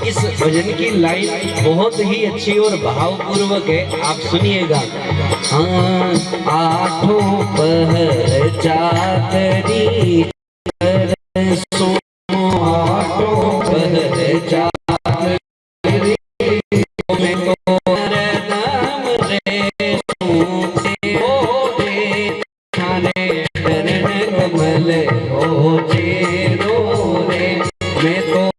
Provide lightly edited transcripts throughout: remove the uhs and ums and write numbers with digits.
इस भजन की लाइन बहुत ही अच्छी और भावपूर्वक है, आप सुनिएगा। हाँ, आठों पहर चातरी सो, आठों पहर चातरी मैं तो हरदम रे सूते हो रे, थारे चरण कमल हो चेरो रे, मैं तो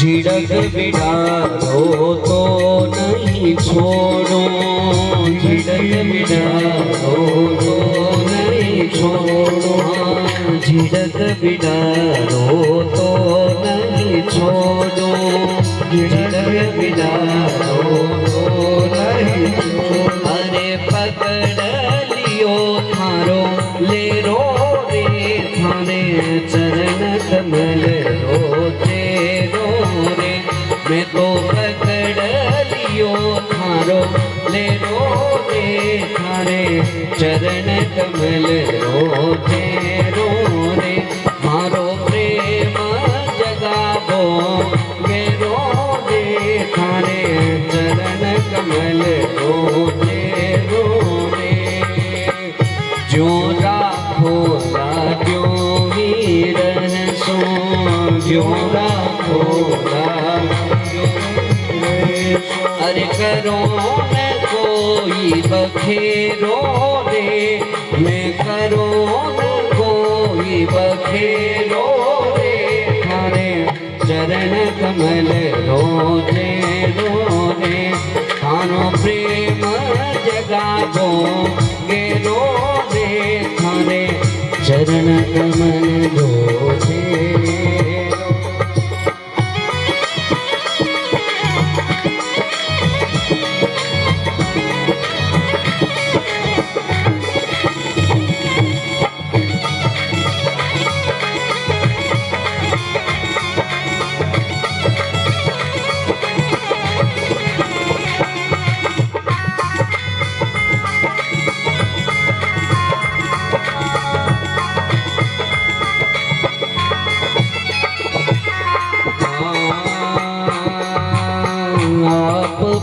झिड़क बिडारो तो नहीं छोड़ो, झिड़क बिडारो तो नहीं छोड़ो, झिड़क बिडारो तो नहीं छोड़ो, झिड़क बिडारो तो नहीं छोड़ो, अरे पकड़ लियो थारो ले रो रे, थारे चरण कमल रोते रे, मैं तो पकड़ लियो थारो ले रो रे, थारे चरण कमल रोते रो रे, मारो प्रेम जगाबो गे रो रे, थारे चरण कमल रोते रो रे, जो राखो लाड्यो ही रहसो, जो राखो अरे करो न कोई बखेरो रे, मैं करो न कोई बखेरो रे, थारे चरण कमल रोते रो रे, थानो प्रेम जगाबो गे रो रे, थारे चरण कमल रोते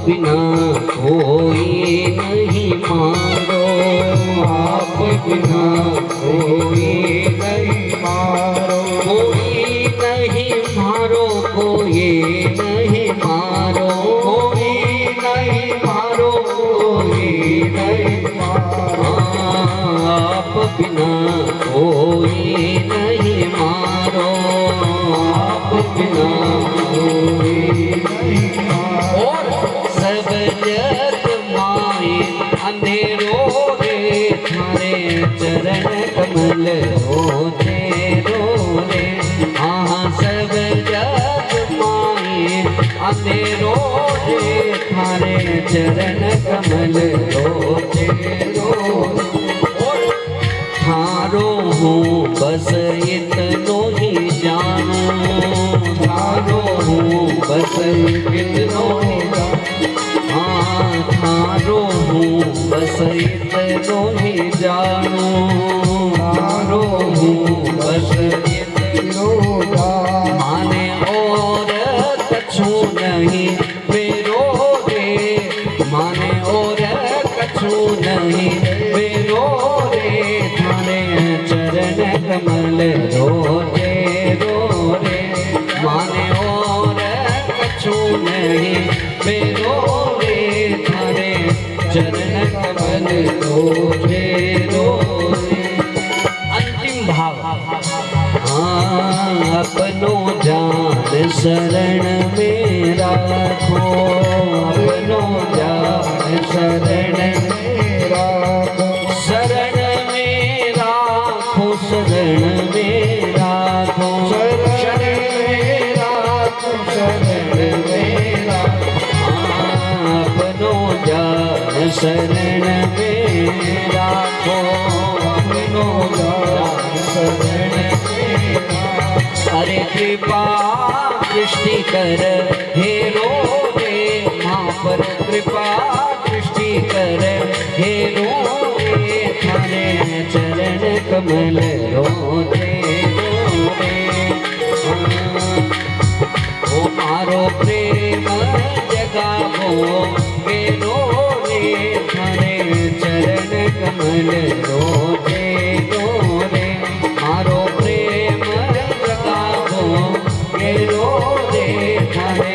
बिना कोई नहीं मारो, आप बिना कोई नहीं मारो, कोई नहीं मारो, कोई नहीं मारो, कोई नहीं मारो, कोई नहीं मारो, आप बिना कोई नहीं मारो, आप बिना कोई नहीं मारो, सब जग माए अंधेरो रे, थारे चरण कमल होते रो रे, हाँ सब जग माए अंधेरो रे, थारे चरण कमल हूँ बस इतनो ही जानू, मारो हूँ बस इतनो माने और कछु नहीं मेरो रे, माने और कछु नहीं मेरो रे, थाने चरण कमल रोजे रे, माने और कछु नहीं मेरो रे, थाने चरण कमल रोजे रे। अंतिम भाव, हाँ अपनो जान शरण में राखो, अपनो जान शरण में राखो, शरण में राखो, शरण में राखो, शरण में राखो, शरण में राखो, अपनो जान शरण में राखो, अपनो जान शरण में राखो। अरे कृपा दृष्टि कर हे रो रे, माँ पर कृपा दृष्टि कर हे रो रे, थाने चरण कमल रोजे रे। ओ मारो प्रेम जगावो हे रो रे, थाने चरण कमल रोजे रे, मारो प्रेम जगावो हे रो रे, थाने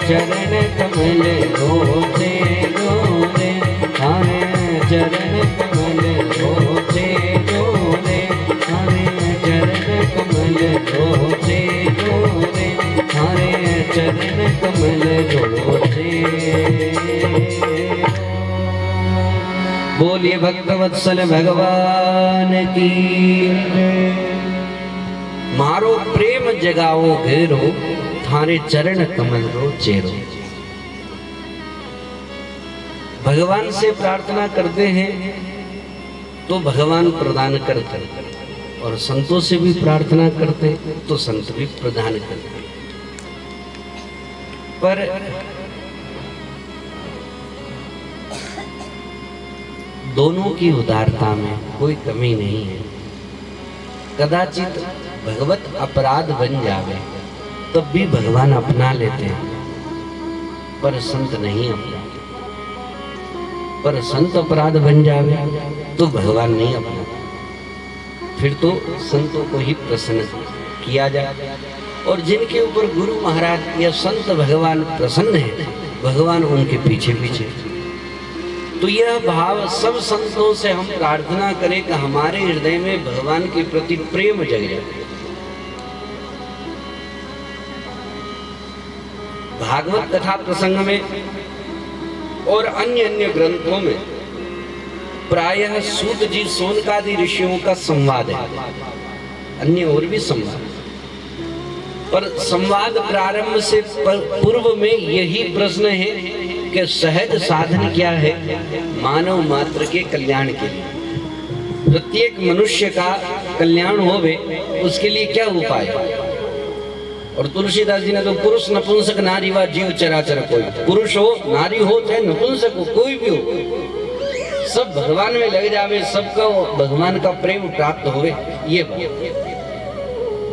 चरण कमल रोजे रे, थाने चरण कमल रोजे रे, थाने चरण कमल रोजे रे, थाने चरण कमल रोजे। बोलिए भक्तवत्सल भगवान की। मारो प्रेम जगाओ घेरो, थारे चरण कमल रो चेरो। भगवान से प्रार्थना करते हैं तो भगवान प्रदान करते हैं, और संतों से भी प्रार्थना करते हैं तो संत भी प्रदान करते हैं। पर दोनों की उदारता में कोई कमी नहीं है। कदाचित भगवत अपराध बन जावे तब भी भगवान अपना लेते हैं, पर संत नहीं अपनाते। पर संत अपराध बन जावे तो भगवान नहीं अपनाते, फिर तो संतों को ही प्रसन्न किया जाए। और जिनके ऊपर गुरु महाराज या संत भगवान प्रसन्न है, भगवान उनके पीछे पीछे। तो यह भाव सब संतों से हम प्रार्थना करें कि हमारे हृदय में भगवान के प्रति प्रेम जग जाए। भागवत कथा प्रसंग में और अन्य अन्य ग्रंथों में प्रायः सूत जी सोनकादि ऋषियों का संवाद है, अन्य और भी संवाद, पर संवाद प्रारंभ से पूर्व में यही प्रश्न है कि सहज साधन क्या है मानव मात्र के कल्याण के लिए। प्रत्येक मनुष्य का कल्याण होवे उसके लिए क्या उपाय है। और तुलसीदास जी ने तो पुरुष नपुंसक नारी व जीव चराचर, कोई पुरुष हो नारी हो चाहे नपुंसक हो, कोई भी हो, सब भगवान में लग जावे, सबका भगवान का प्रेम प्राप्त होवे, ये बात।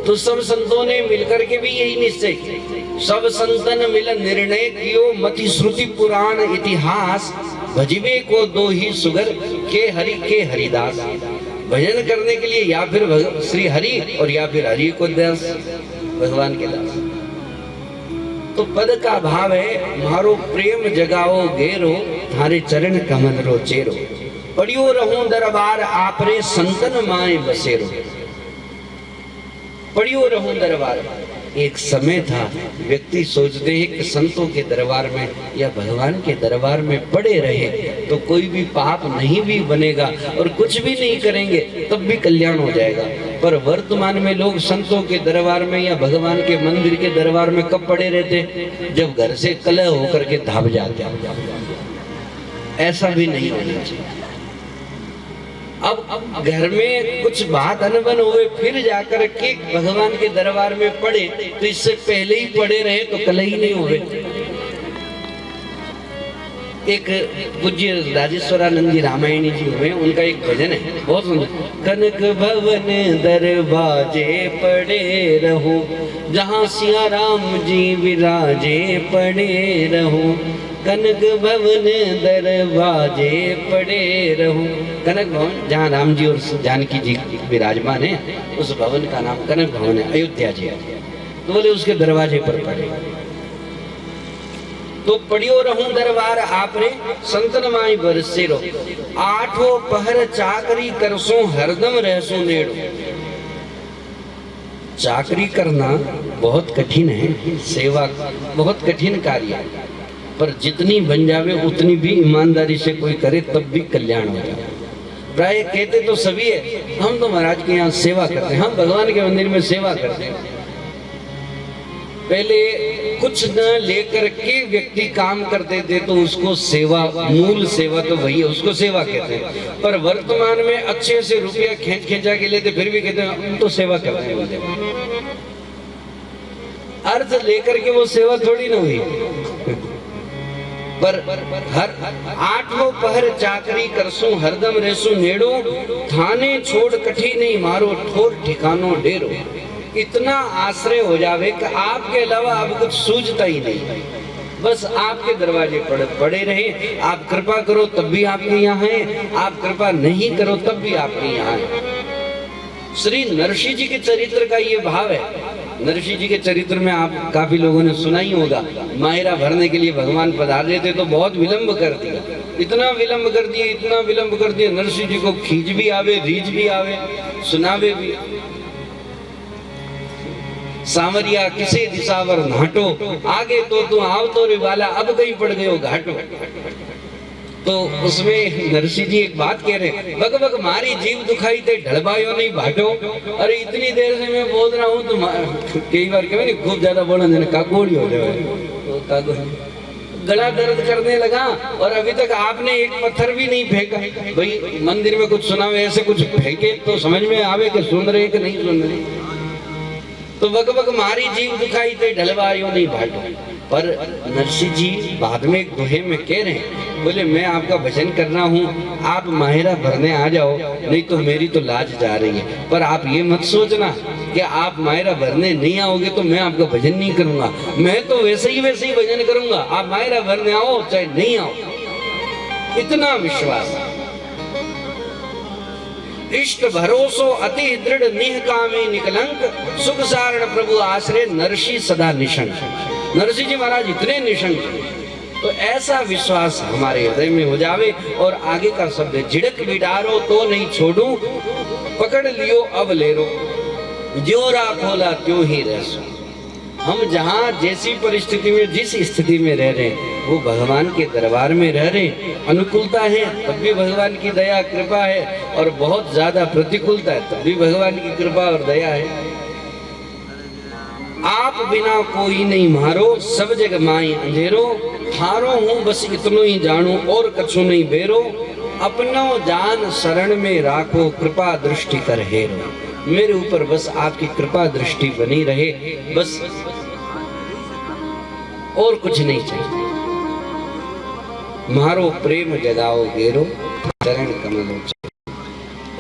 तो सब संतों ने मिलकर के भी यही निश्चय किया। सब संतन मिल निर्णय कियो, मति श्रुति पुराण इतिहास, भजिबे को दो ही सुगर के हरिदास। भजन करने के लिए या फिर श्री हरि और या फिर हरि को दास, भगवान के दास। तो पद का भाव है मारो प्रेम जगाओ घेरो, थारे चरण कमल रो चेरो। पड़ियो रहूं दरबार आपरे, संतन माए बसेरो। पड़ियो रहूं दरबार। एक समय था व्यक्ति सोचते हैं कि संतों के दरबार में या भगवान के दरबार में पड़े रहे तो कोई भी पाप नहीं भी बनेगा और कुछ भी नहीं करेंगे तब भी कल्याण हो जाएगा। पर वर्तमान में लोग संतों के दरबार में या भगवान के मंदिर के दरबार में कब पड़े रहते, जब घर से कलह होकर के धाप जाते। ऐसा भी नहीं होना चाहिए। अब घर में कुछ बात अनबन हुए फिर जाकर के भगवान के दरबार में पड़े तो इससे पहले ही पड़े रहे तो कलह ही नहीं हुए। एक पूज्य राजेश्वरानंद जी रामायणी जी हुए, उनका एक भजन है बहुत सुंदर। कनक भवन दरवाजे पड़े रहो, जहाँ सिया राम जी विराजे पड़े रहो। कनक भवन दरवाजे पड़े रहो। कनक भवन जहाँ राम जी और जानकी जी विराजमान है, उस भवन का नाम कनक भवन है, अयोध्या जी। तो बोले उसके दरवाजे पर पड़े तो पड़ियो रहूं दरबार आपरे, संतन माई बरसे रो। आठों पहर चाकरी करसो, हरदम रहसो नेड़ो। चाकरी करना बहुत कठिन है, सेवा बहुत कठिन कार्य है, पर जितनी बन जावे उतनी भी ईमानदारी से कोई करे तब भी कल्याण हो जाए। प्राय कहते तो सभी है, हम तो महाराज के यहाँ सेवा करते हैं, हम भगवान के मंदिर में सेवा करते हैं। पहले कुछ न लेकर के व्यक्ति काम करते थे तो उसको सेवा, मूल सेवा तो वही है, उसको सेवा कहते हैं। पर वर्तमान में अच्छे से रुपया खींचा के लेते फिर भी कहते हैं हम तो सेवा करते हैं। अर्थ लेकर के वो सेवा थोड़ी ना हुई। पर हर आठों पहर चाकरी करसू, हरदम रहसू नेड़ो। थाने छोड़ कठी नहीं मारो, ठोर ठिकानो डेरो। इतना आश्रय हो जावे कि आपके अलावा अब कुछ सूझता ही नहीं, बस आपके दरवाजे पड़े रहे। आप कृपा करो तब भी आपके यहाँ है, आप कृपा नहीं करो तब भी आपके यहाँ है। श्री नरसिंह जी के चरित्र का ये भाव है। नरसिंह जी के चरित्र में आप काफी लोगों ने सुना ही होगा, मायरा भरने के लिए भगवान पधारे थे तो बहुत विलंब कर दिया, इतना विलंब कर दिया, इतना विलंब कर दिया। नरसिंह जी को खींच भी आवे, रीझ भी आवे, सुनावे भी। सामरिया किसे दिशावर नाटो, आगे तो तू आव तो रे वाला, अब कहीं पड़ गयो घाटो। तो उसमें नरसिंह जी एक बात कह रहे, बग बग मारी जीव दुखाई ते ढलबायो नहीं भाटो। अरे इतनी देर से मैं बोल रहा हूँ तो कई बार कहे नहीं, खूब ज्यादा बोला काकोड़ी हो जाए, तो गला दर्द करने लगा और अभी तक आपने एक पत्थर भी नहीं फेंका। भाई मंदिर में कुछ सुना ऐसे कुछ फेंके तो समझ में आवे कि सुन रहे कि नहीं सुन रहे। तो बग बग मारी जीव दुखाई ते ढलवायो नहीं भाटो। पर नरसिंह जी बाद में एक दोहे में कह रहे हैं, बोले मैं आपका भजन कर रहा हूँ, आप माहिरा भरने आ जाओ, नहीं तो मेरी तो लाज जा रही है। पर आप ये मत सोचना कि आप माहिरा भरने नहीं आओगे तो मैं आपका भजन नहीं करूंगा, मैं तो वैसे ही भजन करूंगा। आप माहिरा भरने आओ चाहे नहीं आओ, इतना विश्वास। इष्ट भरोसो अति दृढ़ निहकामी निकलंक, सुख सारण प्रभु आश्रय नरसिंह सदा निशंक। नरसिंह जी महाराज इतने निशंक, तो ऐसा विश्वास हमारे हृदय में हो जावे। और आगे का शब्द है, झिड़क बिडारो तो नहीं छोड़ू, पकड़ लियो अब लेरो, ज्यों राह खोला त्यों ही रहसो। हम जहाँ जैसी परिस्थिति में, जिस स्थिति में रह रहे हैं, वो भगवान के दरबार में रह रहे। अनुकूलता है तब भी भगवान की दया कृपा है, और बहुत ज्यादा प्रतिकूलता है तब भी भगवान की कृपा और दया है। आप बिना कोई नहीं मारो, सब जग माई अंधेरो। हारो हूँ बस इतनो ही जानू, और कछु नहीं बेरो। अपनो जान शरण में राखो, कृपा दृष्टि कर हेरो। मेरे ऊपर बस आपकी कृपा दृष्टि बनी रहे, बस और कुछ नहीं चाहिए। मारो प्रेम जगाओ गेरो, चरण कमलों।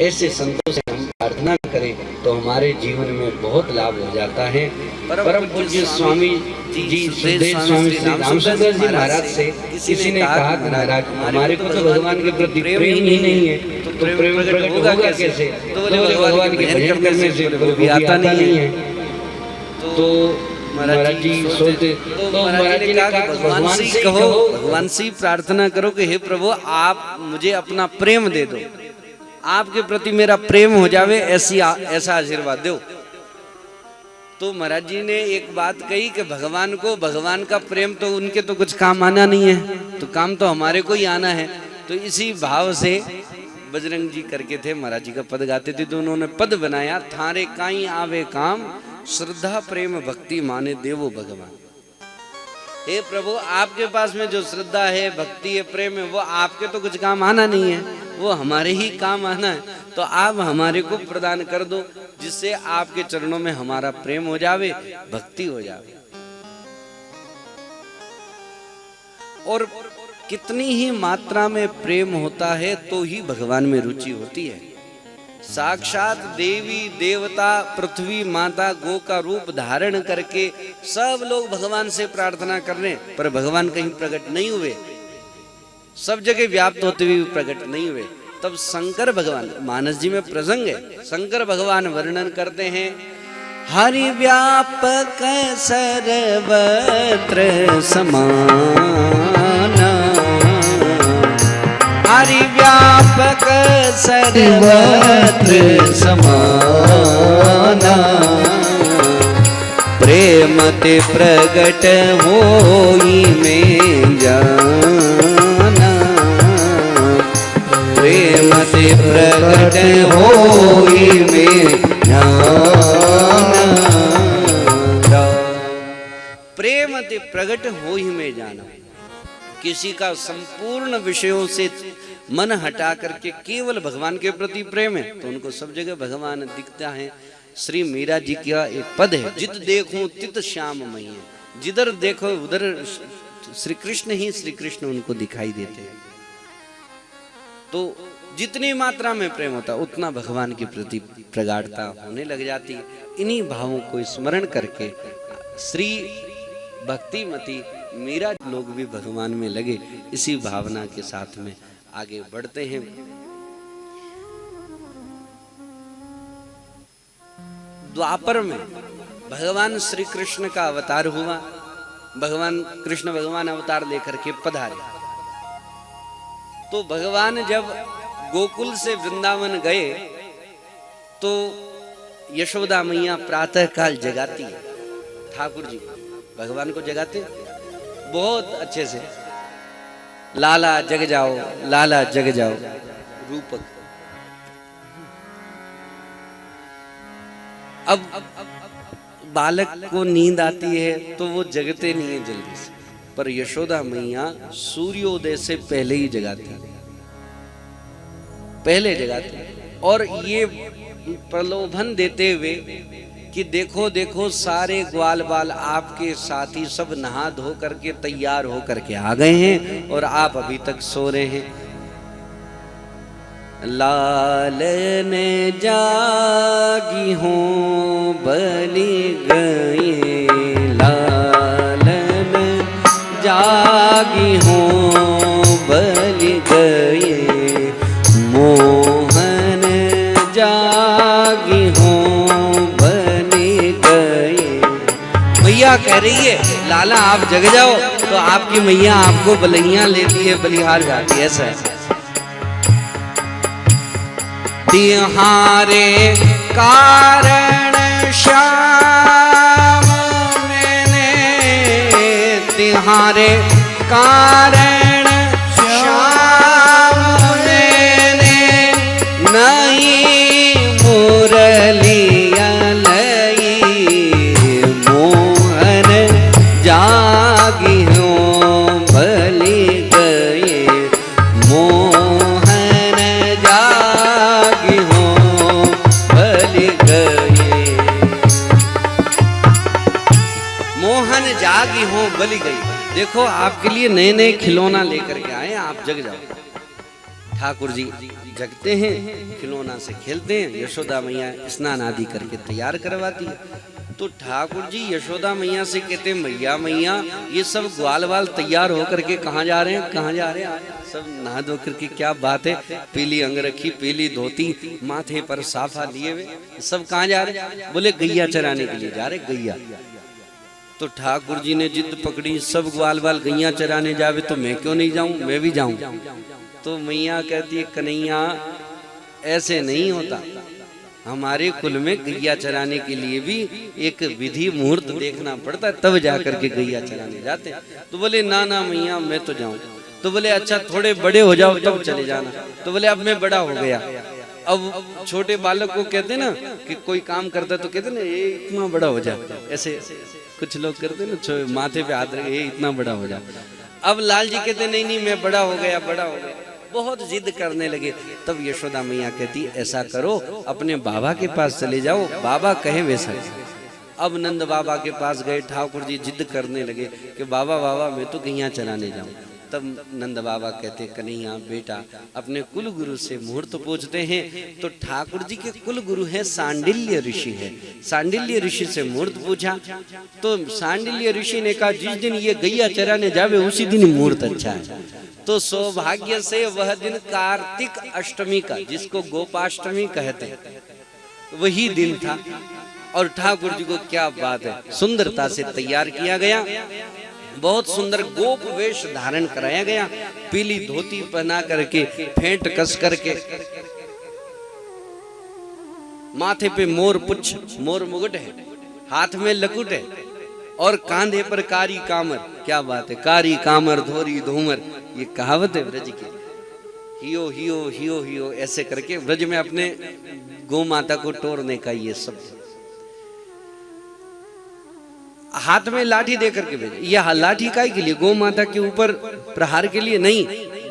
ऐसे संतों से हम प्रार्थना करें तो हमारे जीवन में बहुत लाभ हो जाता है। परम पूज्य स्वामी जी सुखदेव स्वामी श्री रामचंद्र जी महाराज से किसी ने कहा कि महाराज हमारे को तो भगवान के प्रति प्रेम ही नहीं है, तो प्रेम प्रकट होगा कैसे? तो बोले भगवान के भजन करने से भी आता नहीं है। तो महाराज जी सोचते, तो महाराज जी ने कहा भगवान से कहो, भगवान से प्रार्थना करो कि हे प्रभु आप मुझे अपना प्रेम दे दो, आपके प्रति मेरा प्रेम हो जावे, ऐसा आशीर्वाद दो। तो महाराज जी ने एक बात कही कि भगवान को, भगवान का प्रेम तो उनके तो कुछ काम आना नहीं है, तो काम तो हमारे को ही आना है। तो इसी भाव से बजरंग जी करके थे, महाराज जी का पद गाते थे, तो उन्होंने पद बनाया, थारे काई आवे काम, श्रद्धा प्रेम भक्ति माने देवो भगवान। हे प्रभु आपके पास में जो श्रद्धा है, भक्ति है, प्रेम है, वो आपके तो कुछ काम आना नहीं है, वो हमारे ही काम आना है। तो आप हमारे को प्रदान कर दो, जिससे आपके चरणों में हमारा प्रेम हो जावे, भक्ति हो जावे। और कितनी ही मात्रा में प्रेम होता है तो ही भगवान में रुचि होती है। साक्षात देवी देवता पृथ्वी माता गो का रूप धारण करके सब लोग भगवान से प्रार्थना कर रहे हैं, पर भगवान कहीं प्रकट नहीं हुए, सब जगह व्याप्त होते हुए प्रकट नहीं हुए। तब शंकर भगवान, मानस जी में प्रसंग है, शंकर भगवान वर्णन करते हैं, हरि व्यापक सर्वत्र समाना, हरि व्यापक सर्वत्र समाना, प्रेम ते प्रगट होई में जाना, प्रेम ते प्रगट होई में जाना, प्रेम ते प्रगट होई में जाना। किसी का संपूर्ण विषयों से मन हटा करके केवल भगवान के प्रति प्रेम है तो उनको सब जगह भगवान दिखता है। श्री मीरा जी का एक पद है, जित देखूं तित श्याम मई है, जिधर देखो उधर श्री कृष्ण ही श्री कृष्ण उनको दिखाई देते हैं। तो जितनी मात्रा में प्रेम होता उतना भगवान के प्रति प्रगाढ़ता होने लग जाती है। इन्हीं भावों को स्मरण करके श्री भक्तिमती मीरा लोग भी भगवान में लगे, इसी भावना के साथ में आगे बढ़ते हैं। द्वापर में भगवान श्री कृष्ण का अवतार हुआ, भगवान कृष्ण भगवान अवतार लेकर के पधारे। तो भगवान जब गोकुल से वृंदावन गए तो यशोदा मैया प्रातः काल जगाती है, ठाकुर जी भगवान को जगाते बहुत अच्छे से, लाला जग जाओ, लाला जग जाओ, रूपक। अब बालक को नींद आती है तो वो जगते नहीं है जल्दी से, पर यशोदा मैया सूर्योदय से पहले ही जगाती है, पहले जगाती है, और ये प्रलोभन देते हुए कि देखो देखो सारे ग्वाल बाल आपके साथी सब नहा धो करके तैयार हो करके आ गए हैं और आप अभी तक सो रहे हैं। लालन जागी हो बलि गए, लालन जागी हो बलि गए, मोहन जागी हो मैया कह रही है लाला आप जग जाओ, तो आपकी मैया आपको बलैया लेती है, बलिहार जाती है। ऐसा है तिहारे कारण श्याम मैंने, तिहारे कारण श्याम मैंने नहीं मुरलिया जागी हो बलि गए, मोहन जागी हो बलि गए, मोहन जागी हो बलि गई। देखो आपके लिए नए नए खिलौना लेकर के आए, आप जग जाओ। ठाकुर जी जगते हैं, खिलौना से खेलते हैं, यशोदा मैया स्नान आदि करके तैयार करवाती है। तो ठाकुर जी यशोदा मैया से कहते हैं मैया मैया ये सब ग्वाल बाल तैयार होकर के कहाँ जा रहे हैं, कहाँ जा रहे हैं? सब नहा धो करके, क्या बात है, पीली अंगरखी पीली धोती माथे पर साफा लिए हुए, सब कहाँ जा रहे हैं? बोले गैया चराने के लिए जा रहे, गैया। तो ठाकुर जी ने जिद पकड़ी, सब ग्वाल बाल गैया चराने जावे तो मैं क्यों नहीं जाऊं, मैं भी जाऊं। तो मैया कहती है कन्हैया ऐसे नहीं होता, हमारे कुल में गैया चराने के लिए भी एक विधि मुहूर्त देखना पड़ता है, तब जाकर के गैया चराने जाते हैं। तो बोले ना ना मैया मैं तो जाऊं। तो बोले अच्छा थोड़े बड़े हो जाओ तब चले जाना। तो बोले अब मैं बड़ा हो गया। अब छोटे बालक को कहते ना कि कोई काम करता तो कहते ना ये इतना बड़ा हो जा, ऐसे कुछ लोग करते ना माथे पे हाथ रखे, ये इतना बड़ा हो जा। अब लाल जी कहते नहीं नहीं मैं बड़ा हो गया, बड़ा हो गया, बहुत जिद करने लगे। तब यशोदा मैया कहती ऐसा करो अपने बाबा के पास चले जाओ, बाबा कहे वैसा। अब नंद बाबा के पास गए, ठाकुर जी जिद करने लगे कि बाबा बाबा मैं तो गैया चराने जाऊं। तब नंद बाबा कहते कन्हैया बेटा अपने कुल गुरु से मुहूर्त पूछते हैं। तो ठाकुर जी के कुल गुरु है सांडिल्य ऋषि है। सांडिल्य ऋषि से मुहूर्त पूछा तो सांडिल्य ऋषि ने कहा जिस दिन ये गैया चराने जावे उसी दिन मुहूर्त अच्छा है। तो सौभाग्य से वह दिन कार्तिक अष्टमी का, जिसको गोपाष्टमी कहते हैं, वही दिन था। और ठाकुर जी को क्या बात है, सुंदरता से तैयार किया गया, बहुत सुंदर गोप वेश धारण कराया गया, पीली धोती पहना करके, फेंट कस करके, माथे पे मोर पुच्छ, मोर मुकुट है, हाथ में लकुट है और कांधे पर कारी कामर। क्या बात है, कारी कामर धोरी धूमर, ये कहावत है ब्रज की। हियो हियो हियो हियो ऐसे करके ब्रज में अपने गौ माता को टोरने का ये सब। हाथ में लाठी दे करके भेजे। यह लाठी काय के लिए? गौ माता के ऊपर प्रहार के लिए नहीं,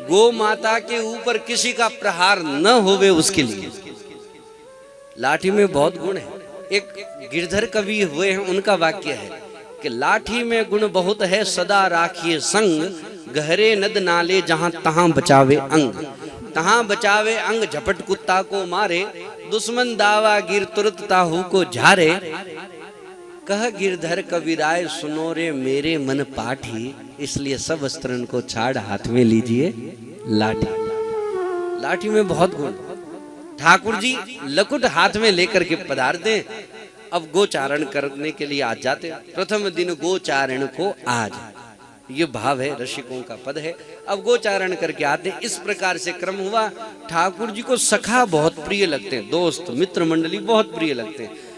गौ माता के ऊपर किसी का प्रहार न होवे उसके लिए। लाठी में बहुत गुण है। एक गिरधर कवि हुए हैं, उनका वाक्य है कि लाठी में गुण बहुत है, सदा राखिए संग, गहरे नद नाले जहां तहां बचावे अंग। तहां बचावे अंग, झपट कुत्ता को मारे, दुश्मन दावा गिर तुरत ताहू को झारे। कह गिरधर कविराय सुनो रे मेरे मन पाठी, इसलिए सब अस्त्रन को छाड़ हाथ में लीजिए लाठी। लाठी में बहुत गुण। ठाकुर जी लकुट हाथ में लेकर के पधारते। अब गोचारण करने के लिए आज जाते। प्रथम दिन गोचारण को आज, ये भाव है, रसिकों का पद है। अब गोचारण करके आते। इस प्रकार से क्रम हुआ। ठाकुर जी को सखा बहुत प्रिय लगते हैं, दोस्त मित्र मंडली बहुत प्रिय लगते हैं।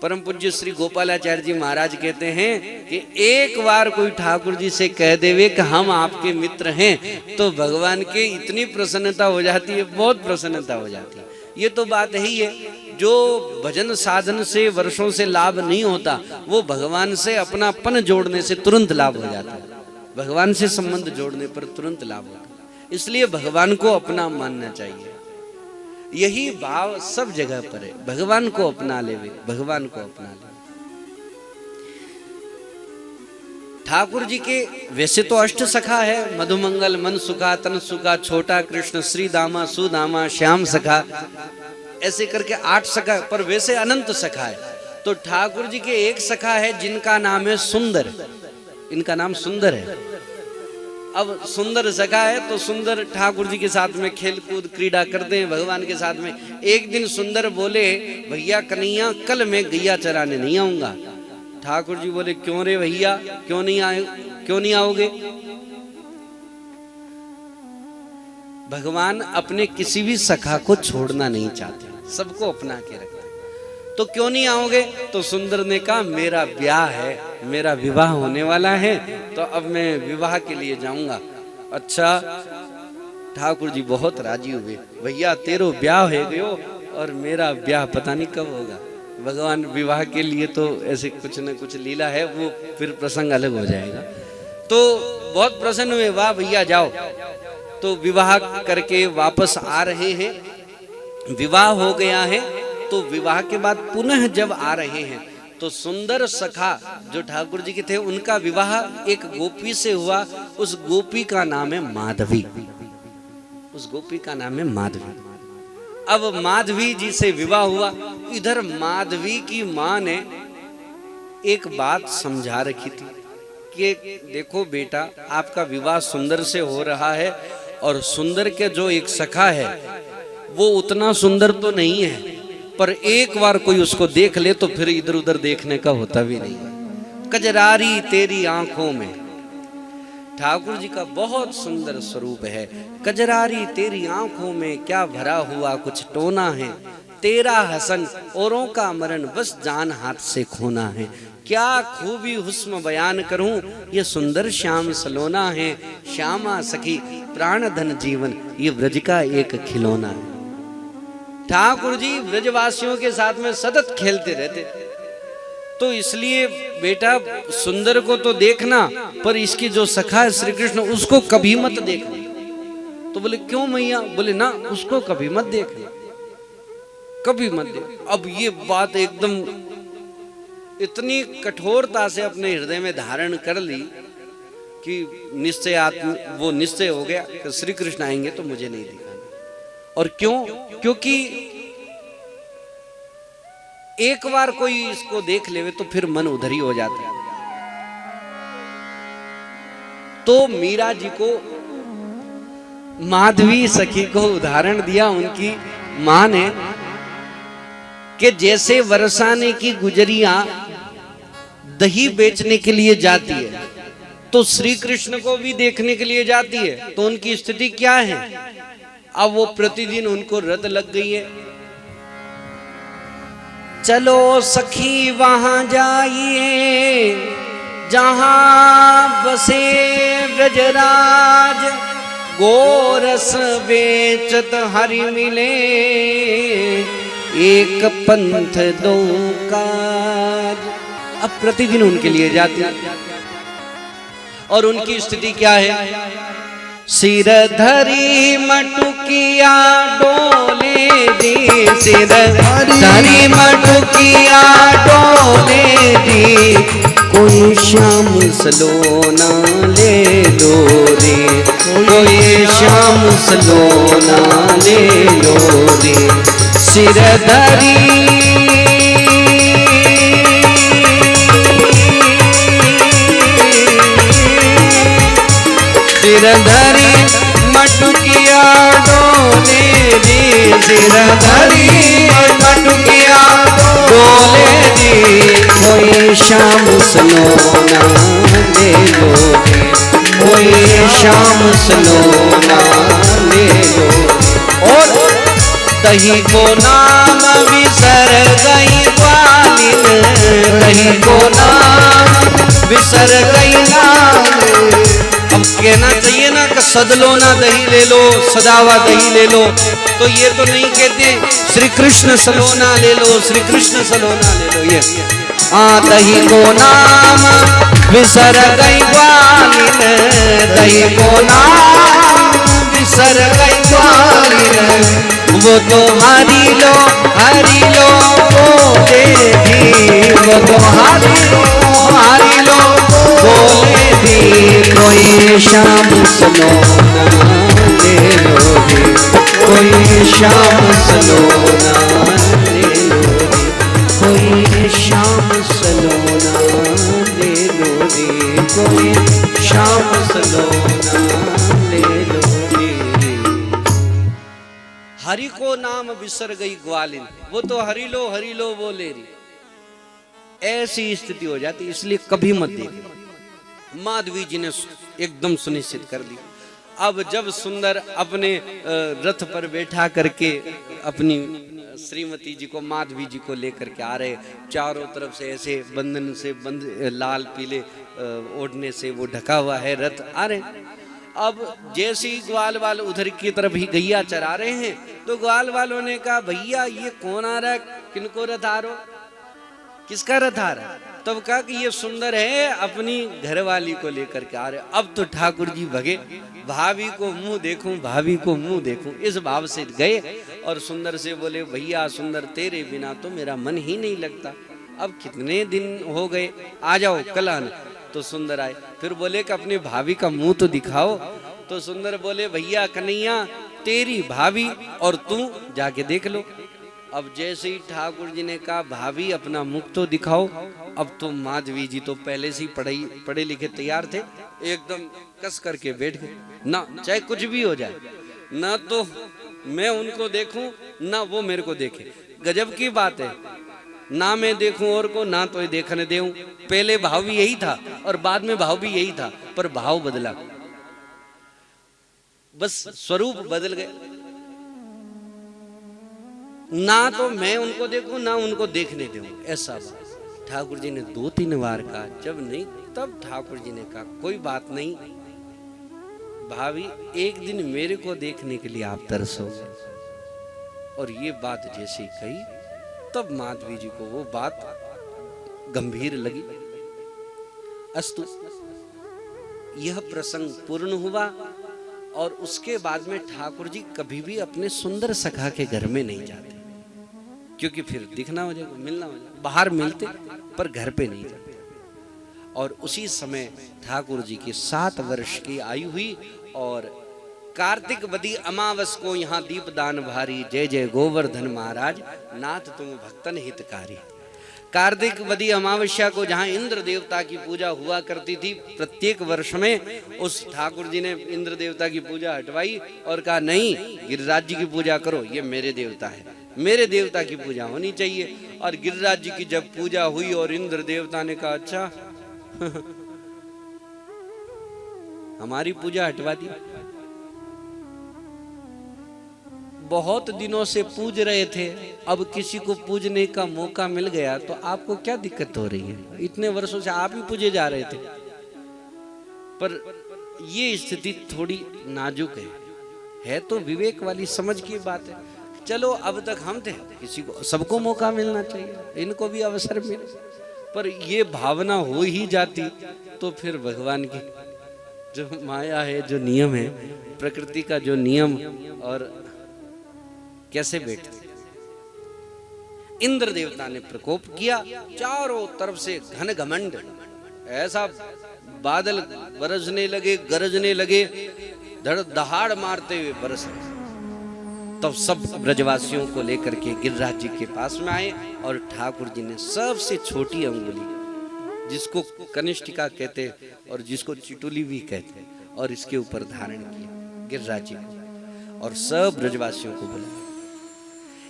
परम पूज्य श्री गोपालाचार्य जी महाराज कहते हैं कि एक बार कोई ठाकुर जी से कह देवे कि हम आपके मित्र हैं तो भगवान के इतनी प्रसन्नता हो जाती है, बहुत प्रसन्नता हो जाती है। ये तो बात ही है, जो भजन साधन से वर्षों से लाभ नहीं होता वो भगवान से अपनापन जोड़ने से तुरंत लाभ हो जाता है। भगवान से संबंध जोड़ने पर तुरंत लाभ होता है। इसलिए भगवान को अपना मानना चाहिए। यही भाव सब जगह पर है, भगवान को अपना लेवे, भगवान को अपना ले। ठाकुर जी के वैसे तो अष्ट सखा है, मधुमंगल, मन सुखा, तन सुखा, छोटा कृष्ण, श्री दामा, सुदामा, श्याम सखा, ऐसे करके 8 सखा, पर वैसे अनंत सखा है। तो ठाकुर जी के एक सखा है जिनका नाम है सुंदर, इनका नाम सुंदर है। अब सुंदर सखा है तो सुंदर ठाकुर जी के साथ में खेल कूद क्रीड़ा करते हैं भगवान के साथ में। एक दिन सुंदर बोले भैया कन्हैया कल मैं गैया चराने नहीं आऊंगा। ठाकुर जी बोले क्यों रे भैया, क्यों नहीं आओगे? भगवान अपने किसी भी सखा को छोड़ना नहीं चाहते, सबको अपना के रखते। तो क्यों नहीं आओगे? तो सुंदर ने कहा मेरा ब्याह है, मेरा विवाह होने वाला है, तो अब मैं विवाह के लिए जाऊंगा। अच्छा, ठाकुर जी बहुत राजी हुए। भैया तेरो ब्याह हो गयो और मेरा ब्याह पता नहीं कब होगा। भगवान विवाह के लिए तो ऐसे कुछ न कुछ लीला है, वो फिर प्रसंग अलग हो जाएगा। तो बहुत प्रसन्न हुए, वाह भैया जाओ। तो विवाह करके वापस आ रहे हैं, विवाह हो गया है। तो विवाह के बाद पुनः जब आ रहे हैं तो सुंदर सखा जो ठाकुर जी के थे उनका विवाह एक गोपी से हुआ। उस गोपी का नाम है माधवी, उस गोपी का नाम है माधवी। अब माधवी जी से विवाह हुआ। इधर माधवी की माँ ने एक बात समझा रखी थी कि देखो बेटा आपका विवाह सुंदर से हो रहा है और सुंदर के जो एक सखा है वो उतना सुंदर तो नहीं है, पर एक बार कोई उसको देख ले तो फिर इधर उधर देखने का होता भी नहीं। कजरारी तेरी आंखों में, ठाकुर जी का बहुत सुंदर स्वरूप है। कजरारी तेरी आंखों में क्या भरा हुआ कुछ टोना है, तेरा हसन औरों का मरण बस जान हाथ से खोना है। क्या खूबी हुस्न बयान करूं ये सुंदर श्याम सलोना है। श्यामा सखी प्राण धन जीवन ये ब्रज का एक खिलौना है। ठाकुर जी ब्रजवासियों के साथ में सतत खेलते रहते। तो इसलिए बेटा सुंदर को तो देखना, पर इसकी जो सखा है श्री कृष्ण उसको कभी मत देखना। तो बोले क्यों मैया? बोले ना उसको कभी मत देखना, कभी मत देख। अब ये बात एकदम इतनी कठोरता से अपने हृदय में धारण कर ली कि वो निश्चय हो गया कि श्री कृष्ण आएंगे तो मुझे नहीं दिखाना। और क्यों? क्योंकि एक बार कोई इसको देख लेवे तो फिर मन उधर ही हो जाता है। तो मीरा जी को माधवी सखी को उदाहरण दिया उनकी मां ने कि जैसे बरसाने की गुजरियां दही बेचने के लिए जाती है तो श्री कृष्ण को भी देखने के लिए जाती है, तो उनकी स्थिति क्या है? अब वो प्रतिदिन उनको रत लग गई है। चलो सखी वहां जाइए जहां बसे ब्रजराज, गोरस बेचत हरि मिले, एक पंथ दो काज। अब प्रतिदिन उनके लिए जाती है और उनकी स्थिति क्या है? सिर धरी मटुकिया डोले दी, सिर धरी मटुकिया डोले दी, कोई श्याम सलोना ले लो रे, कोई श्याम सलोना ले लो रे। सिर धरी सिर धरी मटुकिया डोले दी, सिर धरी मटुकिया डोले दी, कोई श्याम सलोना ले लो, कोई श्याम सलोना ले लो। और दही को नाम बिसर गई ग्वालिन, दही को नाम बिसर गई नाम। अब कहना चाहिए ना कि सदलो ना दही ले लो, सदावा दही ले लो, तो ये तो नहीं कहते श्री कृष्ण सलोना ले लो, श्री कृष्ण सलोना ले लो। ये दही को नाम बिसर गई ग्वालिन, दही को नाम बिसर गई ग्वालिन, वो तो हरी लो बोले भी, वो तो हरी लो बोले भी, कोई श्याम सलोना ले लो रे, कोई श्याम सलोना ले लो रे, कोई श्याम सलोना ले लो रे, कोई श्याम सलोना ले लो रे। हरि को नाम बिसर गई ग्वालिन, वो तो हरि लो बोले री। ऐसी स्थिति हो जाती, इसलिए कभी मत देखना। माधवी जी ने एकदम सुनिश्चित कर ली। अब जब सुंदर अपने रथ पर बैठा करके अपनी श्रीमती जी को, माधवी जी को लेकर के आ रहे, चारों तरफ से ऐसे बंधन से लाल पीले ओढ़ने से वो ढका हुआ है रथ आ रहे। अब जैसे ही ग्वाल वाल उधर की तरफ ही गैया चरा रहे हैं तो ग्वाल वालों ने कहा, भैया ये कौन आ रहा है, किनको रथ आ रहा, किसका रथ आ रहा है? तब कहा कि ये सुंदर है अपनी घरवाली को लेकर के आ रहे। अब तो ठाकुर जी भगे, भाभी को मुंह देखूं, भाभी को मुंह देखूं, इस भाव से गए और सुंदर से बोले, भैया सुंदर तेरे बिना तो मेरा मन ही नहीं लगता, अब कितने दिन हो गए, आ जाओ कल आना। तो सुंदर आए, फिर बोले कि अपनी भाभी का मुंह तो दिखाओ। तो सुंदर बोले, भैया कन्हैया तेरी भाभी और तू जाके देख लो। अब जैसे ही ठाकुर जी ने कहा, भाभी अपना मुख तो दिखाओ, अब तो माधवी जी तो पहले से ही पढ़े लिखे तैयार थे, एकदम कस करके बैठ गए। ना चाहे कुछ भी हो जाए, ना तो मैं उनको देखूं ना वो मेरे को देखे। गजब की बात है, ना मैं देखूं और को, ना तो देखने देऊं। पहले भाव भी यही था और बाद में भाव भी यही था, पर भाव बदला, बस स्वरूप बदल गए। ना तो मैं उनको देखूं ना उनको देखने दूं, ऐसा बात। ठाकुर जी ने 2-3 बार कहा, जब नहीं तब ठाकुर जी ने कहा, कोई बात नहीं भाभी, एक दिन मेरे को देखने के लिए आप तरसोगे। और ये बात जैसे ही कही तब माधवी जी को वो बात गंभीर लगी। अस्तु, यह प्रसंग पूर्ण हुआ और उसके बाद में ठाकुर जी कभी भी अपने सुंदर सखा के घर में नहीं जाते, क्योंकि फिर दिखना हो जाएगा, मिलना हो जाएगा। बाहर मिलते पर घर पे नहीं जाते। और उसी समय ठाकुर जी की 7 वर्ष की आयु हुई और कार्तिक बदी अमावस को यहाँ दीपदान भारी, जय जय गोवर्धन महाराज, नाथ तुम भक्तन हितकारी। कार्तिक बदी अमावस्या को जहाँ इंद्र देवता की पूजा हुआ करती थी प्रत्येक वर्ष में, उस ठाकुर जी ने इंद्र देवता की पूजा हटवाई और कहा नहीं, गिरिराज जी की पूजा करो, ये मेरे देवता है, मेरे देवता की पूजा होनी चाहिए। और गिरिराज जी की जब पूजा हुई और इंद्र देवता ने कहा अच्छा हमारी पूजा हटवा दी, बहुत दिनों से पूज रहे थे, अब किसी को पूजने का मौका मिल गया तो आपको क्या दिक्कत हो रही है? इतने वर्षों से आप ही पूजे जा रहे थे। पर ये स्थिति थोड़ी नाजुक है तो विवेक वाली समझ की बात है। चलो अब तक हम थे, किसी को सबको मौका मिलना चाहिए, इनको भी अवसर मिले, पर ये भावना हो ही जाती तो फिर भगवान की जो माया है, जो नियम है, प्रकृति का जो नियम, और कैसे बैठते। इंद्र देवता ने प्रकोप किया, चारों तरफ से घन घमंड, ऐसा बादल बरसने लगे, गरजने लगे, धड़ दहाड़ मारते हुए बरस। तब सब ब्रजवासियों को लेकर के गिरिराज जी के पास में आए और ठाकुर जी ने सबसे छोटी अंगुली, जिसको कनिष्ठिका कहते और जिसको चिटुली भी कहते, और इसके ऊपर धारण किया गिरिराज जी को और सब ब्रजवासियों को बुलाया।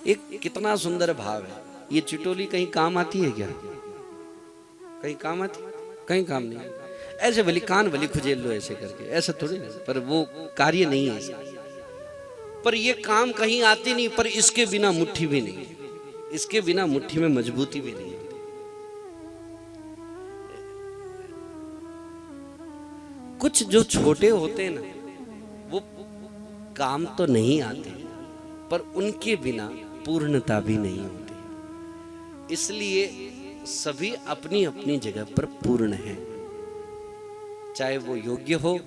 एक कितना सुंदर भाव है। ये चिटोली कहीं काम आती है क्या? कहीं काम आती? कहीं काम नहीं। ऐसे भली कान भली खुजेल लो ऐसे करके, ऐसा थोड़ी, पर वो कार्य नहीं है इसका। पर ये काम कहीं आती नहीं, पर इसके बिना मुट्ठी भी नहीं, इसके बिना मुट्ठी में मजबूती भी नहीं है। कुछ जो छोटे होते हैं ना, वो काम तो नहीं आते, पर उनके बिना पूर्णता भी नहीं होती। इसलिए सभी अपनी अपनी जगह पर पूर्ण हैं, चाहे वो योग्य हो,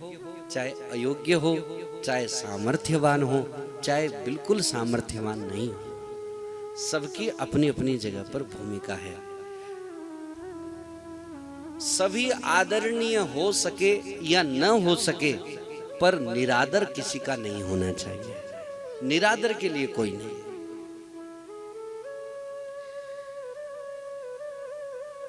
चाहे अयोग्य हो, चाहे सामर्थ्यवान हो, चाहे बिल्कुल सामर्थ्यवान नहीं हो, सबकी अपनी अपनी जगह पर भूमिका है। सभी आदरणीय हो सके या न हो सके, पर निरादर किसी का नहीं होना चाहिए। निरादर के लिए कोई नहीं।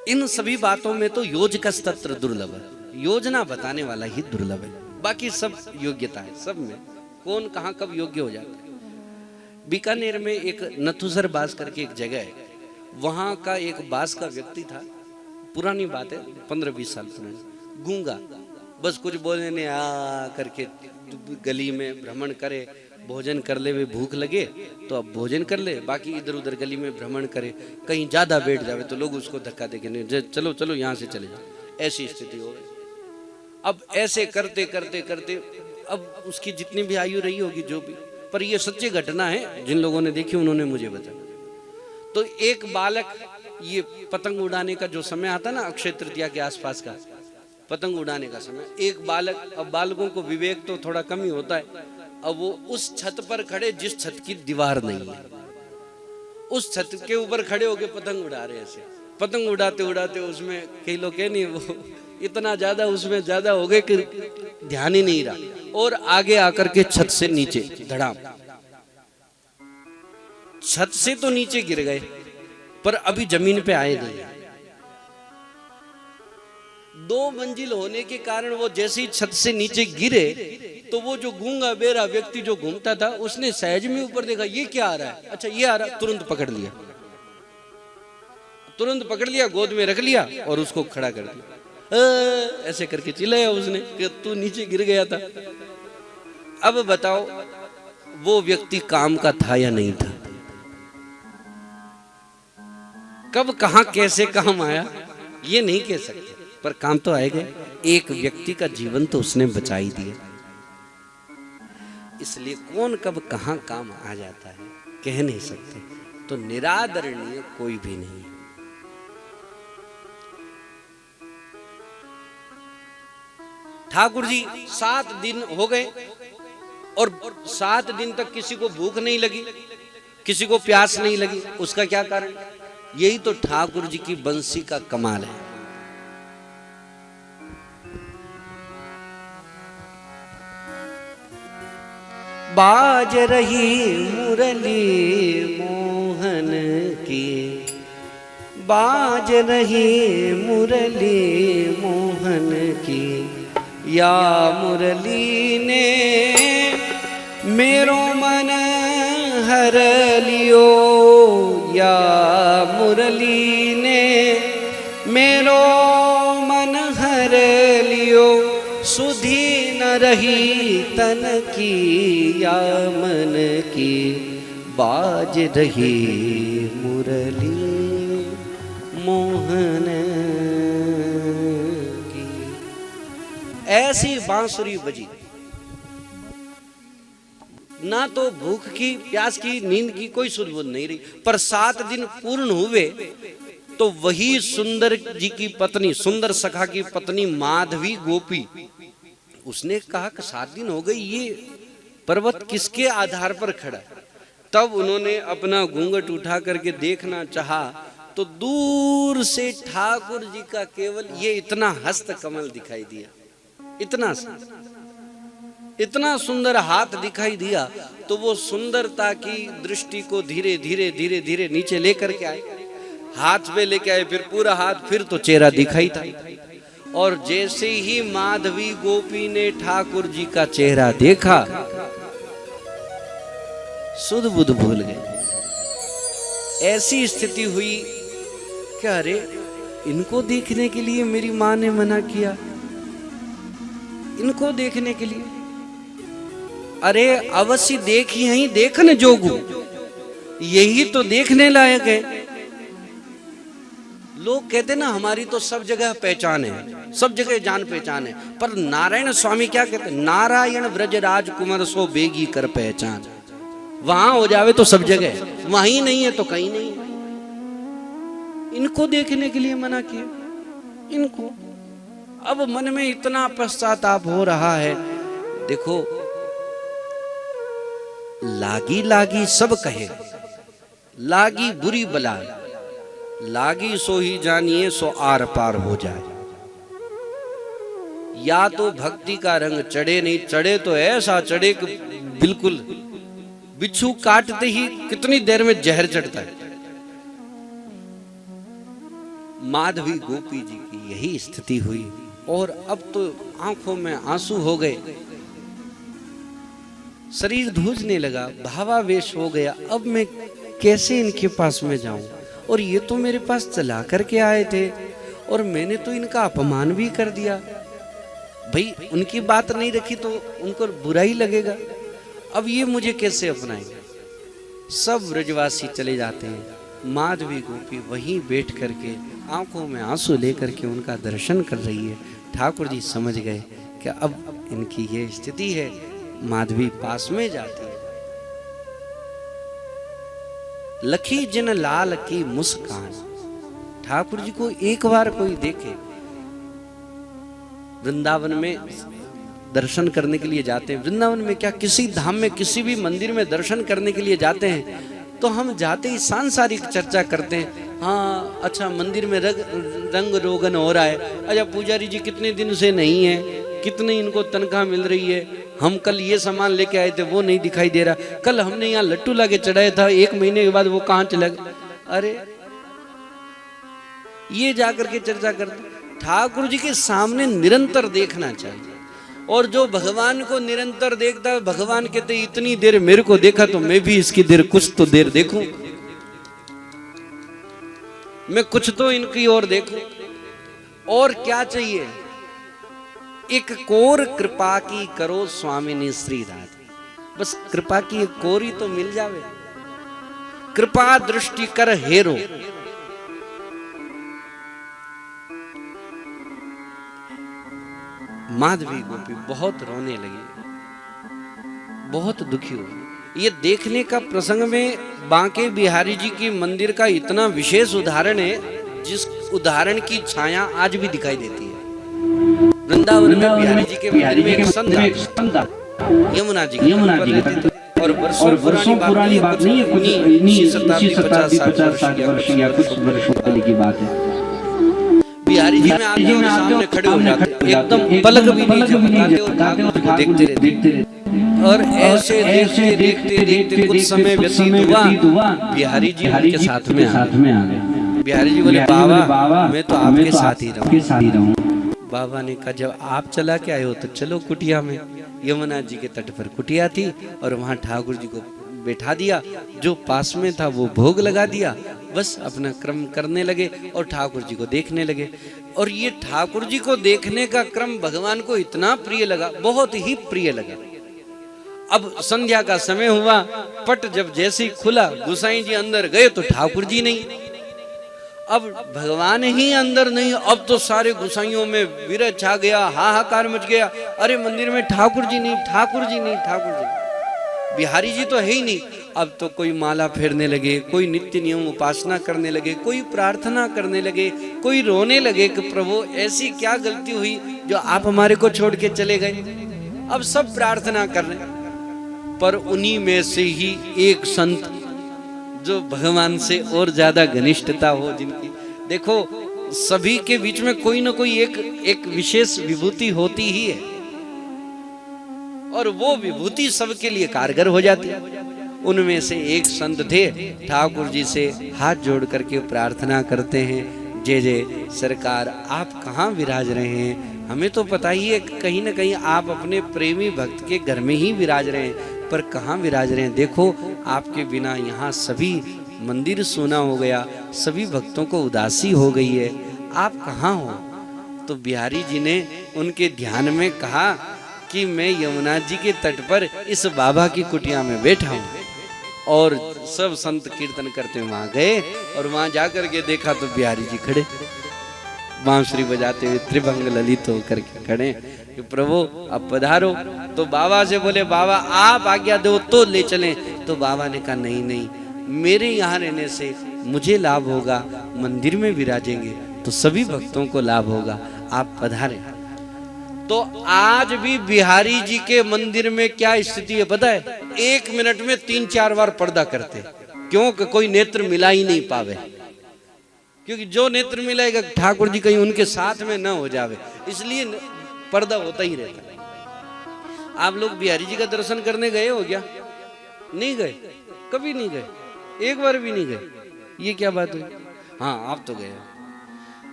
इन सभी बातों में तो योजकस्तत्र दुर्लभ है, योजना बताने वाला ही दुर्लभ है। बाकी सब योग्यता है, सब में कौन कहां कब योग्य हो जाता है। बीकानेर में एक नथुसर बास करके एक जगह है, वहां का एक बास का व्यक्ति था, पुरानी बात है, 15-20 साल पुरानी, गूंगा, बस कुछ बोलने ने आ करके गली में भ्रमण करे, भोजन कर ले, वे भूख लगे तो अब भोजन कर ले, बाकी इधर उधर गली में भ्रमण करे, कहीं ज्यादा बैठ जावे तो लोग उसको धक्का देके नहीं, चलो चलो यहाँ से चले जाओ, ऐसी स्थिति हो गई। अब ऐसे करते करते करते अब उसकी जितनी भी आयु रही होगी जो भी, पर ये सच्ची घटना है, जिन लोगों ने देखी उन्होंने मुझे बताया। तो एक बालक, ये पतंग उड़ाने का जो समय आता ना, अक्षय तृतीया के आसपास का पतंग उड़ाने का समय, एक बालक, अब बालकों को विवेक तो थोड़ा कम ही होता है, अब वो उस छत पर खड़े जिस छत की दीवार नहीं है, उस छत के ऊपर खड़े होके पतंग उड़ा रहे, ऐसे पतंग उड़ाते उड़ाते उसमें कई लोग कह नहीं, वो इतना ज्यादा उसमें ज्यादा हो गए कि ध्यान ही नहीं रहा, और आगे आकर के छत से नीचे धड़ाम, छत से तो नीचे गिर गए पर अभी जमीन पे आए नहीं। 2 मंजिल होने के कारण वो जैसे ही छत से नीचे गिरे तो वो जो गूंगा बेरा व्यक्ति जो घूमता था, उसने सहज में ऊपर देखा, ये क्या आ रहा है, अच्छा ये आ रहा, तुरंत पकड़ लिया, तुरंत पकड़ लिया, गोद में रख लिया और उसको खड़ा कर दिया। ऐसे करके चिल्लाया उसने कि तू नीचे गिर गया था। अब बताओ वो व्यक्ति काम का था या नहीं था? कब कहां कैसे काम आया ये नहीं कह सकते, पर काम तो आएगा। एक व्यक्ति का जीवन तो उसने बचा ही दिया। इसलिए कौन कब कहां काम आ जाता है कह नहीं सकते। तो निरादरणीय कोई भी नहीं। ठाकुर जी 7 दिन हो गए और 7 दिन तक किसी को भूख नहीं लगी, किसी को प्यास नहीं लगी। उसका क्या कारण? यही तो ठाकुर जी की बंसी का कमाल है। बाज रही मुरली मोहन की, बाज रही मुरली मोहन की, या मुरली ने मेरो मन हर लियो, या मुरली ने मेरो मन हर लियो, सुधी न रही तन की, या मन की बाज रही मुरली मोहन की। ऐसी बांसुरी बजी, ना तो भूख की, प्यास की, नींद की कोई सुध बुध नहीं रही। पर 7 दिन पूर्ण हुए तो वही सुंदर जी की पत्नी, सुंदर सखा की पत्नी माधवी गोपी, उसने कहा कि 7 दिन हो गए, ये पर्वत किसके आधार पर खड़ा। तब उन्होंने अपना घूंघट उठा करके देखना चाहा तो दूर से ठाकुर जी का केवल ये इतना हस्त कमल दिखाई दिया, इतना सुंदर हाथ दिखाई दिया। तो वो सुंदरता की दृष्टि को धीरे धीरे धीरे धीरे नीचे लेकर के आए, हाथ पे लेके आए, फिर पूरा हाथ, फिर तो चेहरा दिखाई था। और जैसे ही माधवी गोपी ने ठाकुर जी का चेहरा देखा, सुध बुध भूल गए। ऐसी स्थिति हुई कि अरे इनको देखने के लिए मेरी मां ने मना किया, इनको देखने के लिए, अरे अवश्य देखी ही देखने जोगू, यही तो देखने लायक है। लोग कहते ना हमारी तो सब जगह पहचान है, सब जगह जान पहचान है, पर नारायण स्वामी क्या कहते, नारायण ब्रज राजकुमार सो बेगी कर पहचान। वहां हो जावे तो सब जगह, वहीं नहीं है तो कहीं नहीं। इनको देखने के लिए मना किया, इनको। अब मन में इतना पश्चाताप हो रहा है। देखो, लागी लागी सब कहे, लागी बुरी बला, लागी सो ही जानिए सो आर पार हो जाए। या तो भक्ति का रंग चढ़े, नहीं चढ़े तो ऐसा चढ़े कि बिल्कुल बिच्छू काटते ही कितनी देर में जहर चढ़ता है। माधवी गोपी जी की यही स्थिति हुई और अब तो आंखों में आंसू हो गए, शरीर धूजने लगा, भावावेश हो गया। अब मैं कैसे इनके पास में जाऊं, और ये तो मेरे पास चला करके आए थे और मैंने तो इनका अपमान भी कर दिया। भाई उनकी बात नहीं रखी तो उनको बुरा ही लगेगा। अब ये मुझे कैसे अपनाएंगे। सब ब्रजवासी चले जाते हैं, माधवी गोपी वहीं बैठ करके आंखों में आंसू लेकर के उनका दर्शन कर रही है। ठाकुर जी समझ गए कि अब इनकी ये स्थिति है। माधवी पास में जाती है। लखी जिन लाल की मुस्कान, ठाकुर जी को एक बार कोई देखे। वृंदावन में दर्शन करने के लिए जाते हैं, वृंदावन में क्या किसी धाम में किसी भी मंदिर में दर्शन करने के लिए जाते हैं तो हम जाते ही सांसारिक चर्चा करते हैं। हाँ अच्छा, मंदिर में रंग रोगन हो रहा है, अच्छा पुजारी जी कितने दिन से नहीं है, कितनी इनको तनख्वाह मिल रही है, हम कल ये सामान लेके आए थे वो नहीं दिखाई दे रहा, कल हमने यहाँ लट्टू लाके चढ़ाया था, 1 महीने के बाद वो कहाँ चला गया। अरे ये जाकर के चर्चा करते। ठाकुर जी के सामने निरंतर देखना चाहिए। और जो भगवान को निरंतर देखता है, भगवान कहते इतनी देर मेरे को देखा तो मैं भी इसकी देर कुछ तो देर देखूं, मैं कुछ तो इनकी ओर देखूं। और क्या चाहिए, एक कोर कृपा की करो स्वामिनी श्री राधे। बस कृपा की एक कोर ही तो मिल जावे। कृपा दृष्टि कर हेरो। माधवी गोपी बहुत रोने लगी, बहुत दुखी हुई। ये देखने का प्रसंग में बांके बिहारी जी की मंदिर का इतना विशेष उदाहरण है, जिस उदाहरण की छाया आज भी दिखाई देती है। वृंदावन में बिहारी जी के मंदिर में एक संत यमुना जी और वर्षों पुरानी बात नहीं है, कुछ 50 वर्ष या कुछ वर्षों पहले की बात है। बिहारी जी में आते हैं, सामने खड़े हो जाते, एकदम पलक भी नहीं झपकाते और देखते रहते। और ऐसे देखते देखते देखते कुछ समय व्यतीत हुआ, बिहारी जी उनके साथ में आ गए। बिहारी जी बोले, बाबा मैं तो आपके साथ ही रहूं। बाबा ने कहा, जब आप चला के आए हो तो चलो कुटिया में। यमुना जी के तट पर कुटिया थी और वहां ठाकुर जी को बैठा दिया, जो पास में था वो भोग लगा दिया, बस अपना क्रम करने लगे और ठाकुर जी को देखने लगे। और ये ठाकुर जी को देखने का क्रम भगवान को इतना प्रिय लगा, बहुत ही प्रिय लगा। अब संध्या का समय हुआ, पट जब जैसे ही खुला, गुसाई जी अंदर गए तो ठाकुर जी नहीं। अब भगवान ही अंदर नहीं, अब तो सारे गुसाइयों में विरह छा गया, हाहाकार मच गया। अरे मंदिर में ठाकुर जी नहीं, ठाकुर जी नहीं, ठाकुर जी, बिहारी जी तो है ही नहीं। अब तो कोई माला फेरने लगे, कोई नित्य नियम उपासना करने लगे, कोई प्रार्थना करने लगे, कोई रोने लगे कि प्रभु ऐसी क्या गलती हुई जो आप हमारे को छोड़ के चले गए। अब सब प्रार्थना कर रहे, पर उन्हीं में से ही एक संत जो भगवान से और ज्यादा घनिष्ठता हो, जिनकी देखो सभी के बीच में कोई ना कोई एक विशेष विभूति होती ही है, और वो विभूति सबके लिए कारगर हो जाती है। उनमें से एक संत थे, ठाकुर जी से हाथ जोड़ करके प्रार्थना करते हैं, जय जय सरकार, आप कहाँ विराज रहे हैं? हमें तो पता ही है कहीं ना कहीं आप अपने प्रेमी भक्त के घर में ही विराज रहे हैं, पर कहाँ विराज रहे हैं? देखो आपके बिना यहाँ सभी मंदिर सूना हो गया, सभी भक्तों को उदासी हो गई है, आप कहाँ हो? तो बिहारी जी ने उनके ध्यान में कहा कि मैं यमुना जी के तट पर इस बाबा की कुटिया में बैठा हूँ। और सब संत कीर्तन करते वहां गए और वहां जाकर के देखा तो बिहारी जी खड़े, बांसुरी बजाते हुए त्रिभंग ललित होकर के खड़े कि प्रभु अब पधारो। तो बाबा से बोले, बाबा आप आज्ञा दो तो ले चलें। तो बाबा ने कहा, नहीं नहीं, मेरे यहाँ रहने से मुझे लाभ होगा, मंदिर में विराजेंगे तो सभी भक्तों को लाभ होगा, आप पधारें। तो आज भी बिहारी जी के मंदिर में क्या स्थिति है पता है? 1 मिनट में 3-4 बार पर्दा करते, क्योंकि कोई नेत्र मिला ही नहीं पावे, क्योंकि जो नेत्र मिलाएगा ठाकुर जी कहीं उनके साथ में न हो जावे, इसलिए पर्दा होता ही रहता है। आप लोग बिहारी जी का दर्शन करने गए हो क्या? नहीं गए, कभी नहीं गए, एक बार भी नहीं गए, ये क्या बात हुई? हाँ आप तो गए।